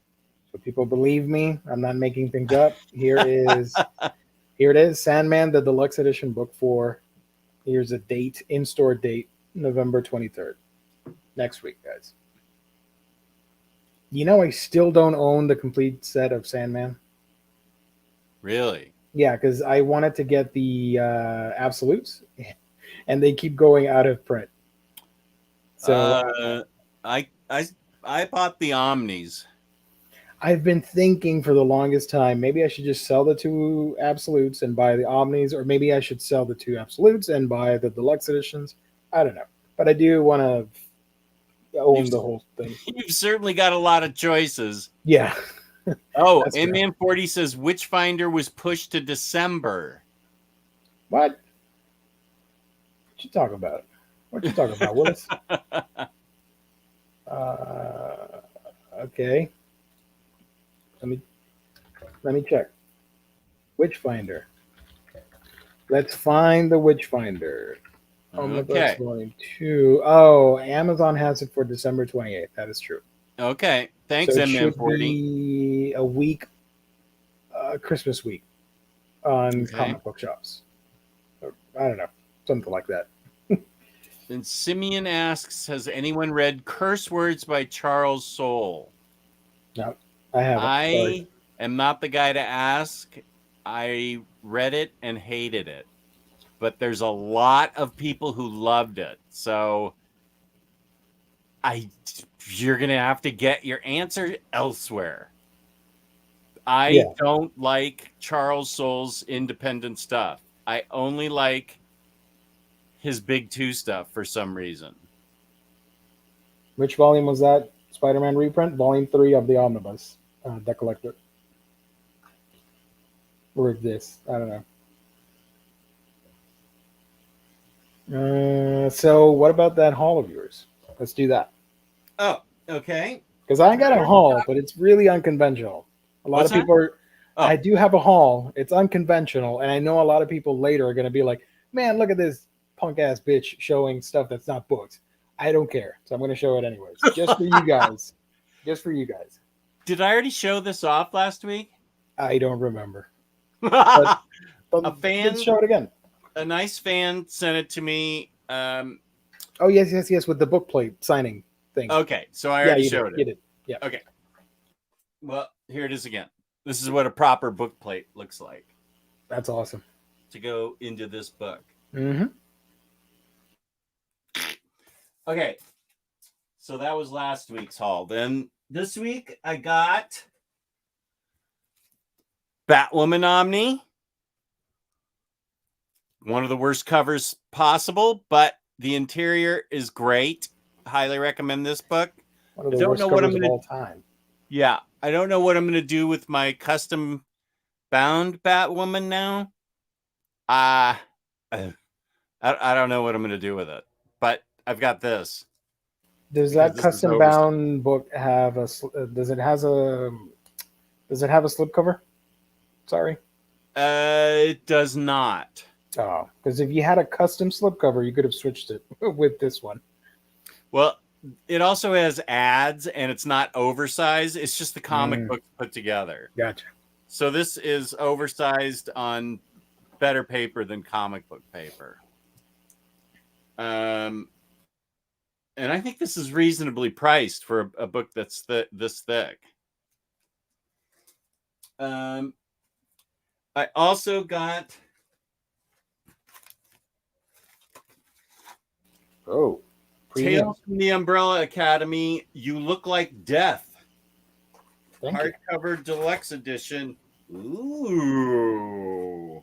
So people believe me. I'm not making things up. Here it is. Sandman, the Deluxe Edition, Book 4. Here's a date, in-store date, November 23rd. Next week, guys. You know, I still don't own the complete set of Sandman. Really? Yeah, because I wanted to get the Absolutes, and they keep going out of print. So I bought the Omnis. I've been thinking for the longest time, maybe I should just sell the 2 Absolutes and buy the Omnis, or maybe I should sell the 2 Absolutes and buy the Deluxe Editions. I don't know. But I do want to own the whole thing. You've certainly got a lot of choices. Yeah. Oh, M-Man40 says Witchfinder was pushed to December. What you talking about? What you talking about, Willis? Okay. Let me check. Witchfinder. Let's find the Witchfinder. Okay. Volume 2. Oh, Amazon has it for December 28th. That is true. Okay. Thanks, so it M-Man40. should be a week, Christmas week on comic book shops. Or, I don't know. Something like that. And Simeon asks, has anyone read Curse Words by Charles Soule? No, I haven't. I am not the guy to ask. I read it and hated it. But there's a lot of people who loved it. So you're going to have to get your answer elsewhere. I don't like Charles Soule's independent stuff. I only like his Big 2 stuff for some reason. Which volume was that? Spider-Man reprint? Volume 3 of the Omnibus, the collector. Or this. I don't know. So what about that haul of yours? Let's do that. Oh, okay. Because I got a haul, but it's really unconventional. A lot of people are... Oh. I do have a haul. It's unconventional, and I know a lot of people later are going to be like, man, look at this punk-ass bitch showing stuff that's not booked. I don't care, so I'm going to show it anyways. Just for you guys. Just for you guys. Did I already show this off last week? I don't remember. But a fan... Let's show it again. A nice fan sent it to me. Oh, yes, with the book plate signing thing. Okay, so I already showed it. You did. Yeah. Okay. Well, here it is again. This is what a proper book plate looks like. That's awesome. To go into this book. Mm-hmm. Okay. So that was last week's haul. Then this week I got Batwoman Omni. One of the worst covers possible, but the interior is great. Highly recommend this book. One of the worst covers of all time. Yeah, I don't know what I'm going to do with my custom bound Batwoman now. I don't know what I'm going to do with it, but I've got this. Does that custom bound book have a? Does it have a slipcover? Sorry. It does not. Oh, because if you had a custom slipcover, you could have switched it with this one. Well, it also has ads, and it's not oversized. It's just the comic book put together. Gotcha. So this is oversized on better paper than comic book paper. And I think this is reasonably priced for a book that's this thick. I also got... Tales from the Umbrella Academy. You Look Like Death. Hardcover deluxe edition. Ooh.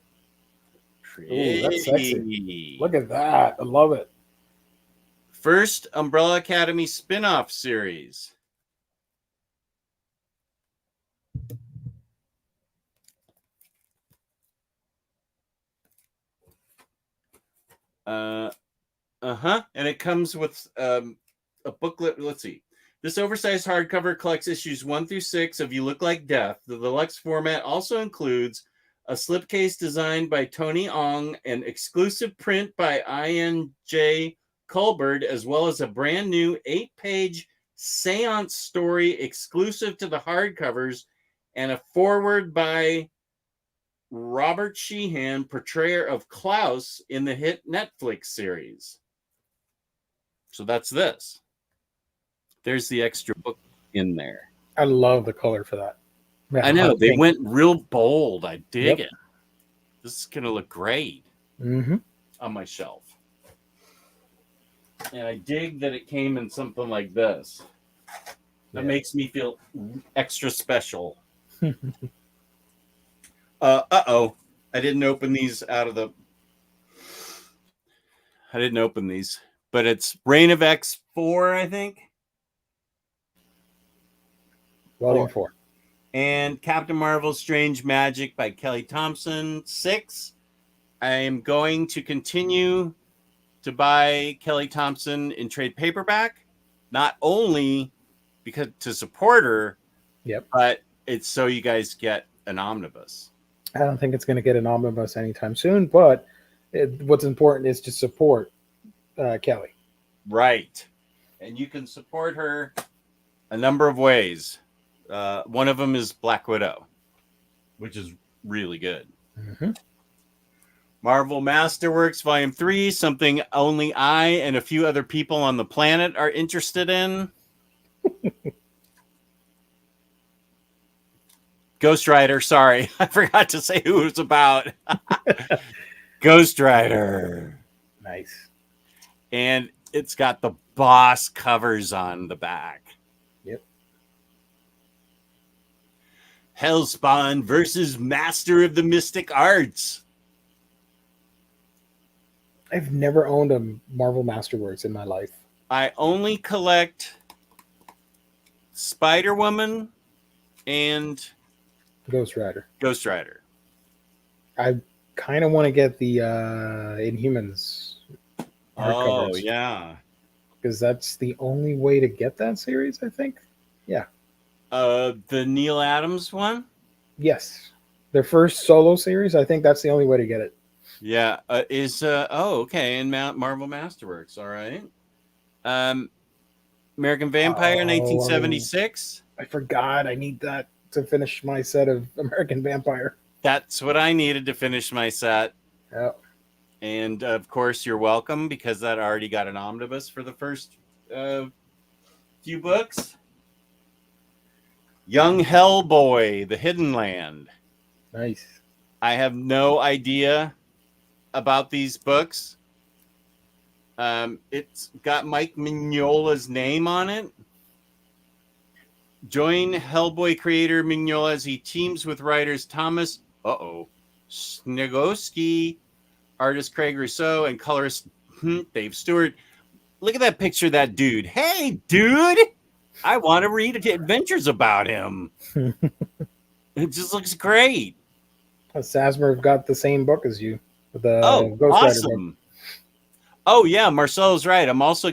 Pretty. Ooh, that's sexy. Look at that. I love it. First Umbrella Academy spin-off series. And it comes with a booklet. Let's see. This oversized hardcover collects issues 1 through 6 of You Look Like Death. The deluxe format also includes a slipcase designed by Tony Ong, an exclusive print by INJ Colbert, as well as a brand new 8-page seance story exclusive to the hardcovers, and a foreword by Robert Sheehan, portrayer of Klaus in the hit Netflix series. So that's this. There's the extra book in there. I love the color for that. Yeah, I know. They pink. went real bold. I dig it. This is going to look great on my shelf. And I dig that it came in something like this. That makes me feel extra special. I didn't open these out of the... I didn't open these. But it's Reign of X4, I think. Volume 4. And Captain Marvel's Strange Magic by Kelly Thompson, 6. I am going to continue to buy Kelly Thompson in trade paperback, not only because to support her, but it's so you guys get an omnibus. I don't think it's going to get an omnibus anytime soon, but what's important is to support Kelly. Right. And you can support her a number of ways. One of them is Black Widow, which is really good. Marvel Masterworks Volume 3, something only I and a few other people on the planet are interested in. Ghost Rider, sorry. I forgot to say who it was about. Ghost Rider. Nice. And it's got the boss covers on the back. Hellspawn versus Master of the Mystic Arts. I've never owned a Marvel Masterworks in my life. I only collect Spider-Woman and Ghost Rider. I kind of want to get the Inhumans hardcovers. Oh, yeah. Because that's the only way to get that series, I think. Yeah. The Neil Adams one? Yes. Their first solo series, I think that's the only way to get it. Yeah. Okay. And Marvel Masterworks. All right. American Vampire, 1976. I forgot. I need that to finish my set of American Vampire. That's what I needed to finish my set. Yeah. And of course, you're welcome because that already got an omnibus for the first few books. Young Hellboy, The Hidden Land. Nice. I have no idea about these books. It's got Mike Mignola's name on it. Join Hellboy creator Mignola as he teams with writers Thomas Sniegoski, artist Craig Rousseau, and colorist Dave Stewart. Look at that picture of that dude. Hey, dude! I want to read adventures about him. It just looks great. Sasmer got the same book as you. The Ghost awesome. Rider book. Oh, yeah, Marcelo's right. I'm also...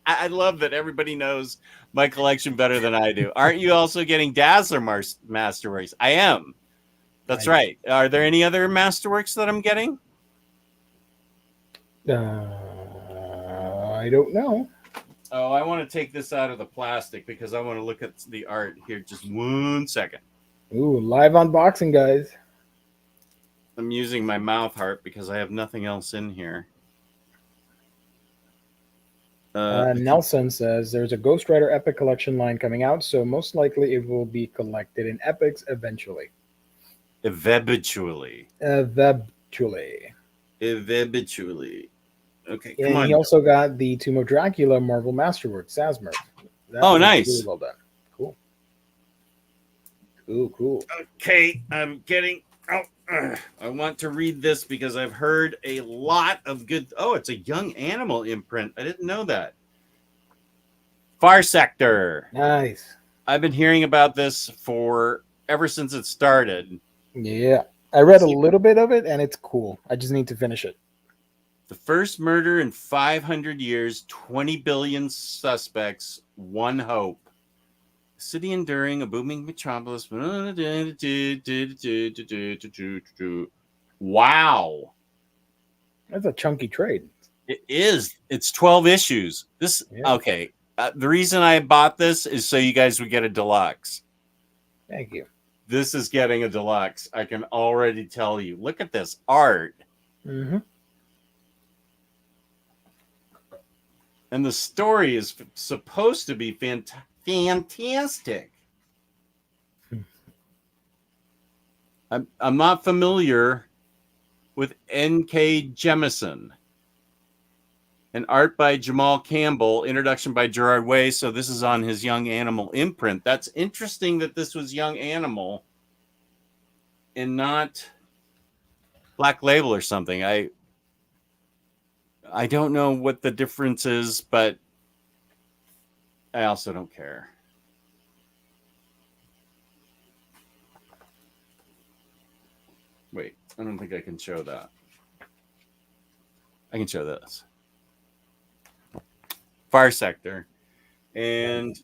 I love that everybody knows my collection better than I do. Aren't you also getting Dazzler Masterworks? I am. That's right. Are there any other Masterworks that I'm getting? I don't know. Oh, I want to take this out of the plastic because I want to look at the art here. Just 1 second. Ooh, live unboxing, guys. I'm using my mouth heart because I have nothing else in here. Nelson says there's a Ghost Rider Epic Collection line coming out, so most likely it will be collected in Epics eventually. Eventually. Okay, come on. He also got the Tomb of Dracula Marvel Masterworks, Sasmer. Nice. Really well done. Cool. Okay, I'm getting... I want to read this because I've heard a lot of good... Oh, it's a Young Animal imprint. I didn't know that. Far Sector. Nice. I've been hearing about this ever since it started. Yeah. I read a little bit of it, and it's cool. I just need to finish it. The first murder in 500 years, 20 billion suspects, one hope. City enduring a booming metropolis. Wow. That's a chunky trade. It is. It's 12 issues. Okay. The reason I bought this is so you guys would get a deluxe. Thank you. This is getting a deluxe. I can already tell you. Look at this art. Mm-hmm. And the story is supposed to be fantastic. I'm not familiar with N.K. Jemisin. And art by Jamal Campbell, introduction by Gerard Way. So this is on his Young Animal imprint. That's interesting that this was Young Animal and not Black Label or something. I don't know what the difference is, but I also don't care. Wait, I don't think I can show that. I can show this. Fire Sector. And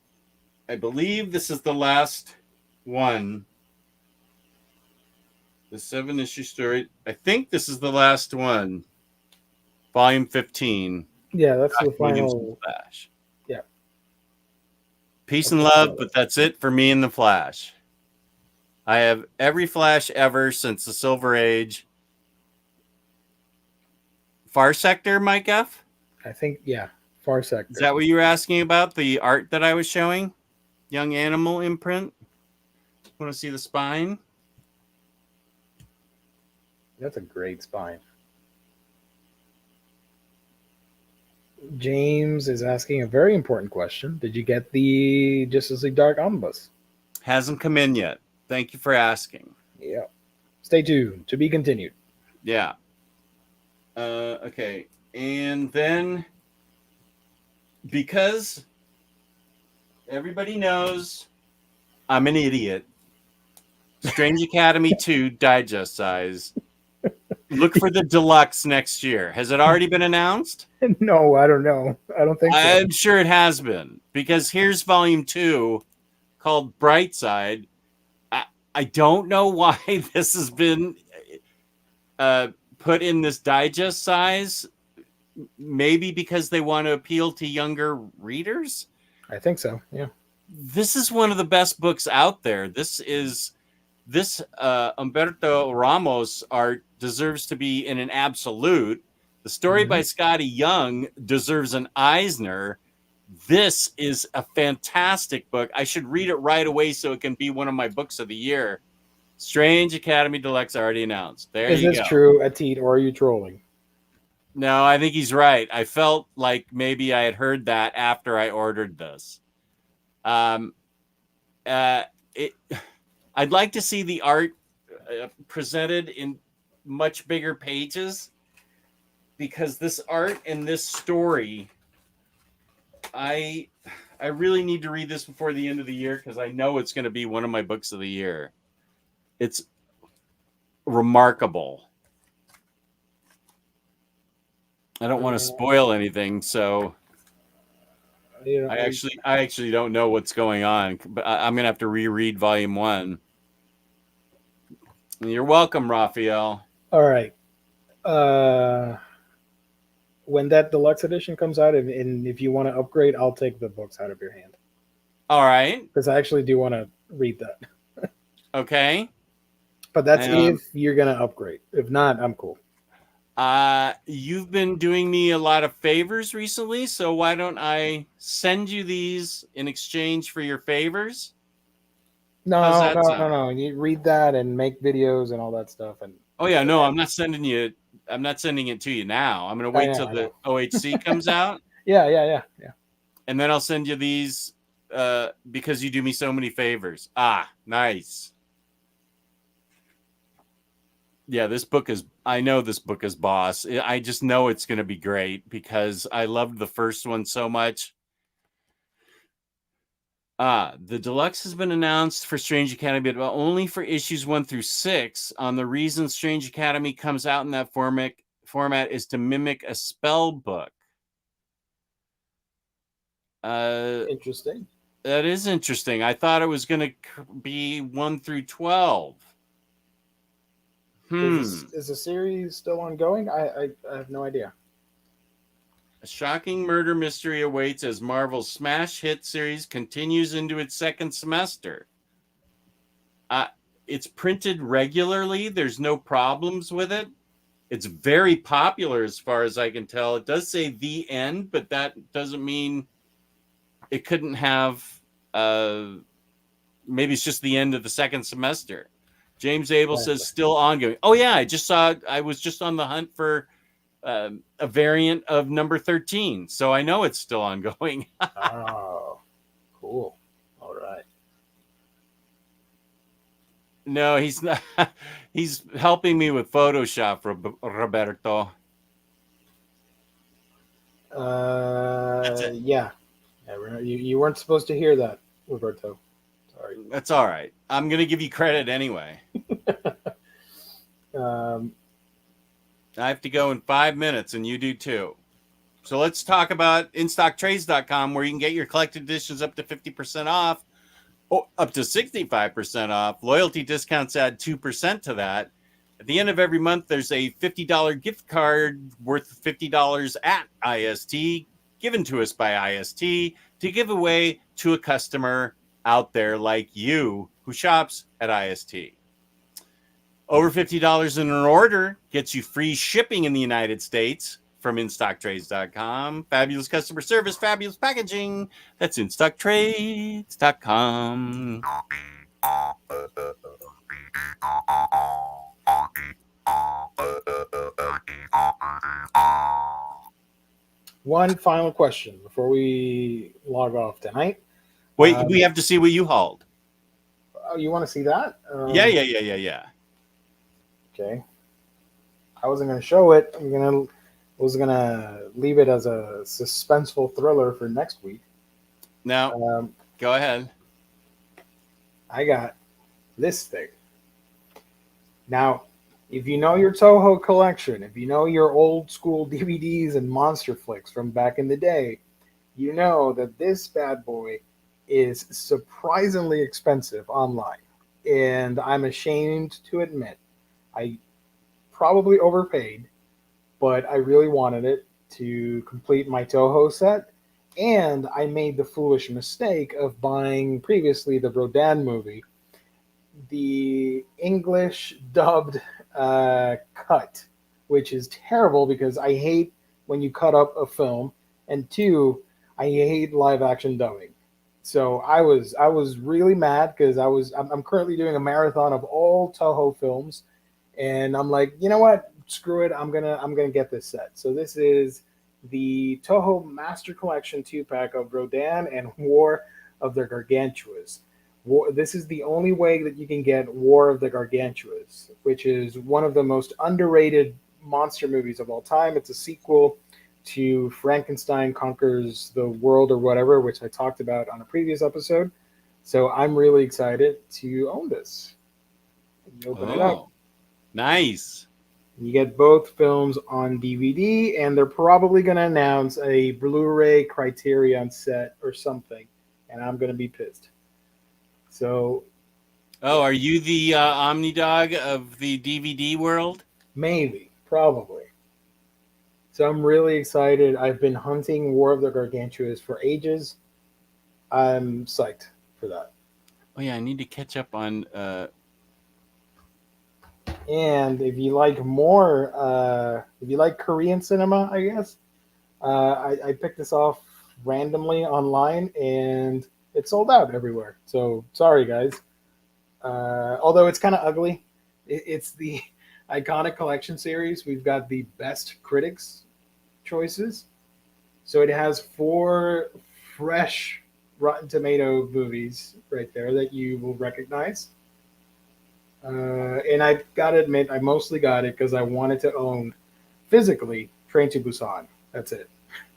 I believe this is the last one. The 7-issue story. I think this is the last one. Volume 15. Yeah, that's the final. Flash. Yeah. Peace and love, but that's it for me and the Flash. I have every Flash ever since the Silver Age. Far Sector, Mike F? I think, yeah. Far Sector. Is that what you were asking about? The art that I was showing? Young Animal imprint? Want to see the spine? That's a great spine. James is asking a very important question. Did you get the Justice League Dark Omnibus? Hasn't come in yet. Thank you for asking. Yeah. Stay tuned. To be continued. Yeah. Okay. And then, because everybody knows I'm an idiot, Strange Academy 2 digest size. Look for the deluxe next year. Has it already been announced? No, I don't know. I don't think so. I'm sure it has been, because here's volume 2 called Brightside. I don't know why this has been put in this digest size. Maybe because they want to appeal to younger readers? I think so, yeah. This is one of the best books out there. This Humberto Ramos art deserves to be in an absolute. The story by Scotty Young deserves an Eisner. This is a fantastic book. I should read it right away so it can be one of my books of the year. Strange Academy Deluxe already announced. There you go. Is this true, Atit, or are you trolling? No, I think he's right. I felt like maybe I had heard that after I ordered this. I'd like to see the art presented in much bigger pages, because this art and this story, I really need to read this before the end of the year, because I know it's going to be one of my books of the year. It's remarkable. I don't want to spoil anything, so I actually don't know what's going on, but I'm gonna have to reread volume 1. You're welcome, Raphael. All right. When that deluxe edition comes out, and if you want to upgrade, I'll take the books out of your hand. All right. Because I actually do want to read that. Okay. But that's if you're gonna upgrade. If not, I'm cool. You've been doing me a lot of favors recently, so why don't I send you these in exchange for your favors? No. You read that and make videos and all that stuff. And I'm not sending it to you now. I'm gonna wait till the OHC comes out. Yeah. And then I'll send you these because you do me so many favors. Nice. Yeah, I know this book is boss. I just know it's going to be great because I loved the first one so much. The deluxe has been announced for Strange Academy, but only for issues 1 through 6. On the reason Strange Academy comes out in that format is to mimic a spell book. Interesting. That is interesting. I thought it was going to be 1 through 12. Is the series still ongoing? I have no idea. A shocking murder mystery awaits as Marvel's smash hit series continues into its second semester. It's printed regularly. There's no problems with it. It's very popular as far as I can tell. It does say the end, but that doesn't mean it couldn't have, maybe it's just the end of the second semester. James Abel says still ongoing. Oh yeah, I was just on the hunt for a variant of number 13. So I know it's still ongoing. Oh, cool. All right. No, he's not. He's helping me with Photoshop, Roberto. Yeah. You weren't supposed to hear that, Roberto. Sorry. That's all right. I'm going to give you credit anyway. I have to go in 5 minutes, and you do too. So let's talk about InStockTrades.com, where you can get your collected editions up to 50% off, up to 65% off. Loyalty discounts add 2% to that. At the end of every month, there's a $50 gift card worth $50 at IST, given to us by IST, to give away to a customer out there like you who shops at IST. Over $50 in an order gets you free shipping in the United States from InStockTrades.com. Fabulous customer service, fabulous packaging. That's InStockTrades.com. One final question before we log off tonight. Wait, we have to see what you hauled. Oh, you want to see that? Yeah. Okay. I wasn't going to show it. Was gonna leave it as a suspenseful thriller for next week. No, go ahead. I got this thing. Now, if you know your Toho collection, if you know your old school DVDs and monster flicks from back in the day, you know that this bad boy is surprisingly expensive online. And I'm ashamed to admit, I probably overpaid, but I really wanted it to complete my Toho set. And I made the foolish mistake of buying previously the Rodan movie, the English dubbed cut, which is terrible because I hate when you cut up a film, and two, I hate live action dubbing. So I was really mad because I'm currently doing a marathon of all Toho films, and I'm like, you know what? Screw it. I'm gonna get this set. So this is the Toho Master Collection 2-pack of Rodan and War of the Gargantuas. This is the only way that you can get War of the Gargantuas, which is one of the most underrated monster movies of all time. It's a sequel to Frankenstein Conquers the World or whatever, which I talked about on a previous episode. So I'm really excited to own this. You open it up. Nice. You get both films on DVD, and they're probably going to announce a Blu-ray Criterion set or something, and I'm going to be pissed. So, are you the Omnidog of the DVD world? Maybe, probably. So I'm really excited. I've been hunting War of the Gargantuas for ages. I'm psyched for that. Oh yeah, I need to catch up on. And if you like more, if you like Korean cinema, I guess, I picked this off randomly online, and it's sold out everywhere. So sorry, guys. Although it's kind of ugly. It's the Iconic Collection series. We've got the best critics choices. So it has 4 fresh Rotten Tomato movies right there that you will recognize. And I've got to admit, I mostly got it because I wanted to own physically Train to Busan. That's it.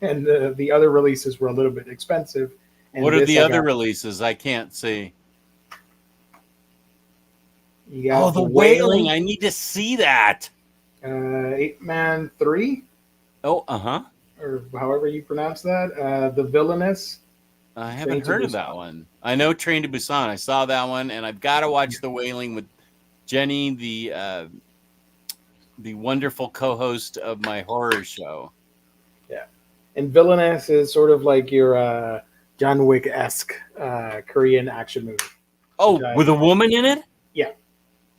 And the other releases were a little bit expensive. And what are the other releases? I can't see. You got the Wailing. I need to see that. 8-Man 3, Oh, uh-huh. or however you pronounce that. The Villainous. I haven't Train to heard of that Busan. one. I know Train to Busan. I saw that one, and I've got to watch The Wailing with Jenny, the wonderful co-host of my horror show. Yeah. And Villainous is sort of like your John Wick-esque Korean action movie. Oh, with a woman in it? Yeah.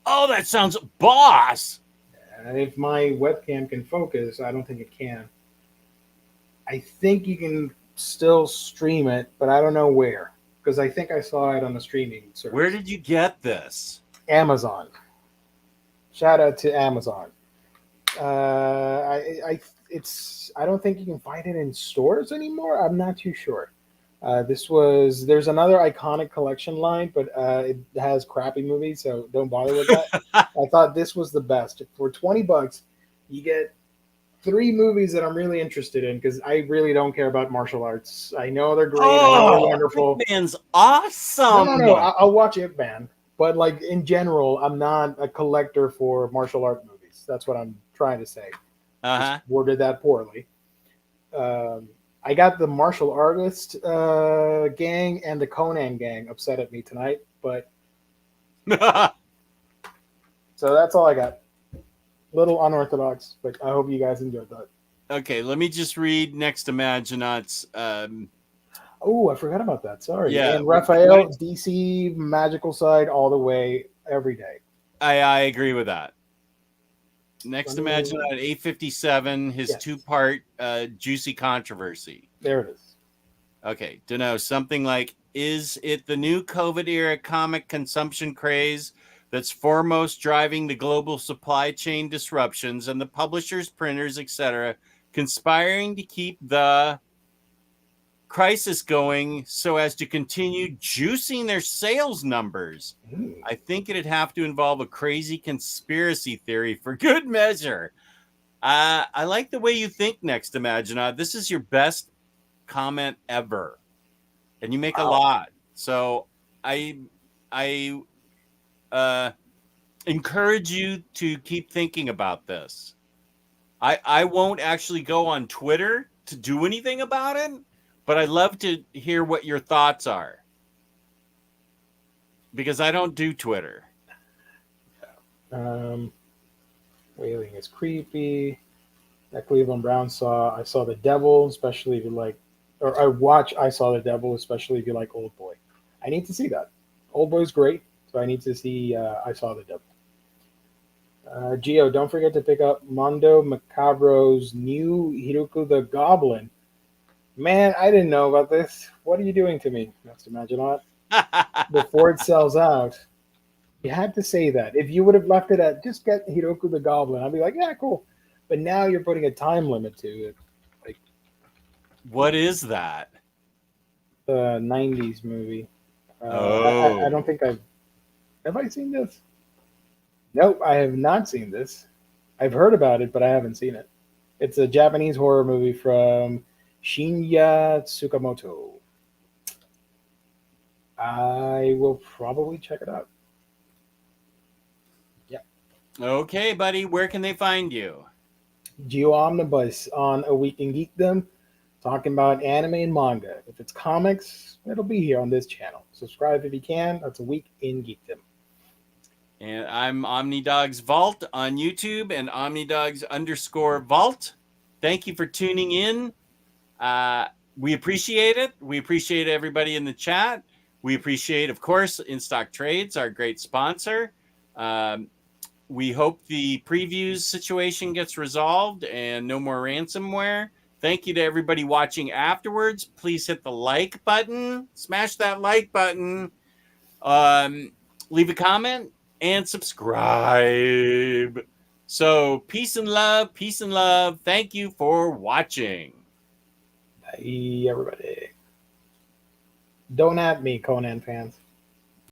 Oh, that sounds boss. And if my webcam can focus, I don't think it can. I think you can still stream it, but I don't know where. Because I think I saw it on the streaming service. Where did you get this? Amazon. Shout out to Amazon. I don't think you can find it in stores anymore. I'm not too sure. There's another iconic collection line, but it has crappy movies, so don't bother with that. I thought this was the best. For $20, you get 3 movies that I'm really interested in because I really don't care about martial arts. I know they're great. I know they're wonderful. Ip Man's awesome. No. I'll watch Ip Man, but like in general, I'm not a collector for martial art movies. That's what I'm trying to say. Uh-huh. Just worded that poorly. I got the martial artist gang and the Conan gang upset at me tonight, but so that's all I got. Little unorthodox, but I hope you guys enjoyed that. Okay, let me just read Next Imaginauts. Oh, I forgot about that. Sorry. Yeah. And Raphael, DC magical side all the way, every day. I agree with that. Next Imaginaut 857, his Yes. 2-part juicy controversy. There it is. Okay, to know something like, is it the new COVID era comic consumption craze that's foremost driving the global supply chain disruptions and the publishers, printers, etc., conspiring to keep the crisis going so as to continue juicing their sales numbers? I think it'd have to involve a crazy conspiracy theory for good measure. I like the way you think, Next Imaginaut. This is your best comment ever, and you make a lot. So I encourage you to keep thinking about this. I won't actually go on Twitter to do anything about it, but I'd love to hear what your thoughts are, because I don't do Twitter. Wailing is creepy. That Cleveland Brown I saw the devil, especially if you like, or I saw the devil, especially if you like Old Boy. I need to see that. Old Boy's great, so I need to see I saw the devil. Gio, don't forget to pick up Mondo Macabro's new Hiroku the Goblin. Man, I didn't know about this. What are you doing to me, Next Imaginaut? Before it sells out, you had to say that. If you would have left it at just get Hiroku the Goblin, I'd be like, yeah, cool. But now you're putting a time limit to it. Like, what is that? The 90s movie. I don't think have I seen this? Nope, I have not seen this. I've heard about it, but I haven't seen it. It's a Japanese horror movie from Shinya Tsukamoto. I will probably check it out. Yeah. Okay, buddy. Where can they find you? Geo Omnibus on A Week in Geekdom, talking about anime and manga. If it's comics, it'll be here on this channel. Subscribe if you can. That's A Week in Geekdom. And I'm OmniDogs Vault on YouTube and OmniDogs_Vault. Thank you for tuning in. We appreciate it. We appreciate everybody in the chat. We appreciate, of course, In Stock Trades, our great sponsor. We hope the previews situation gets resolved and no more ransomware. Thank you to everybody watching afterwards. Please hit the like button. Smash that like button. Leave a comment and subscribe. So peace and love. Peace and love. Thank you for watching. Bye, everybody. Don't at me, Conan fans.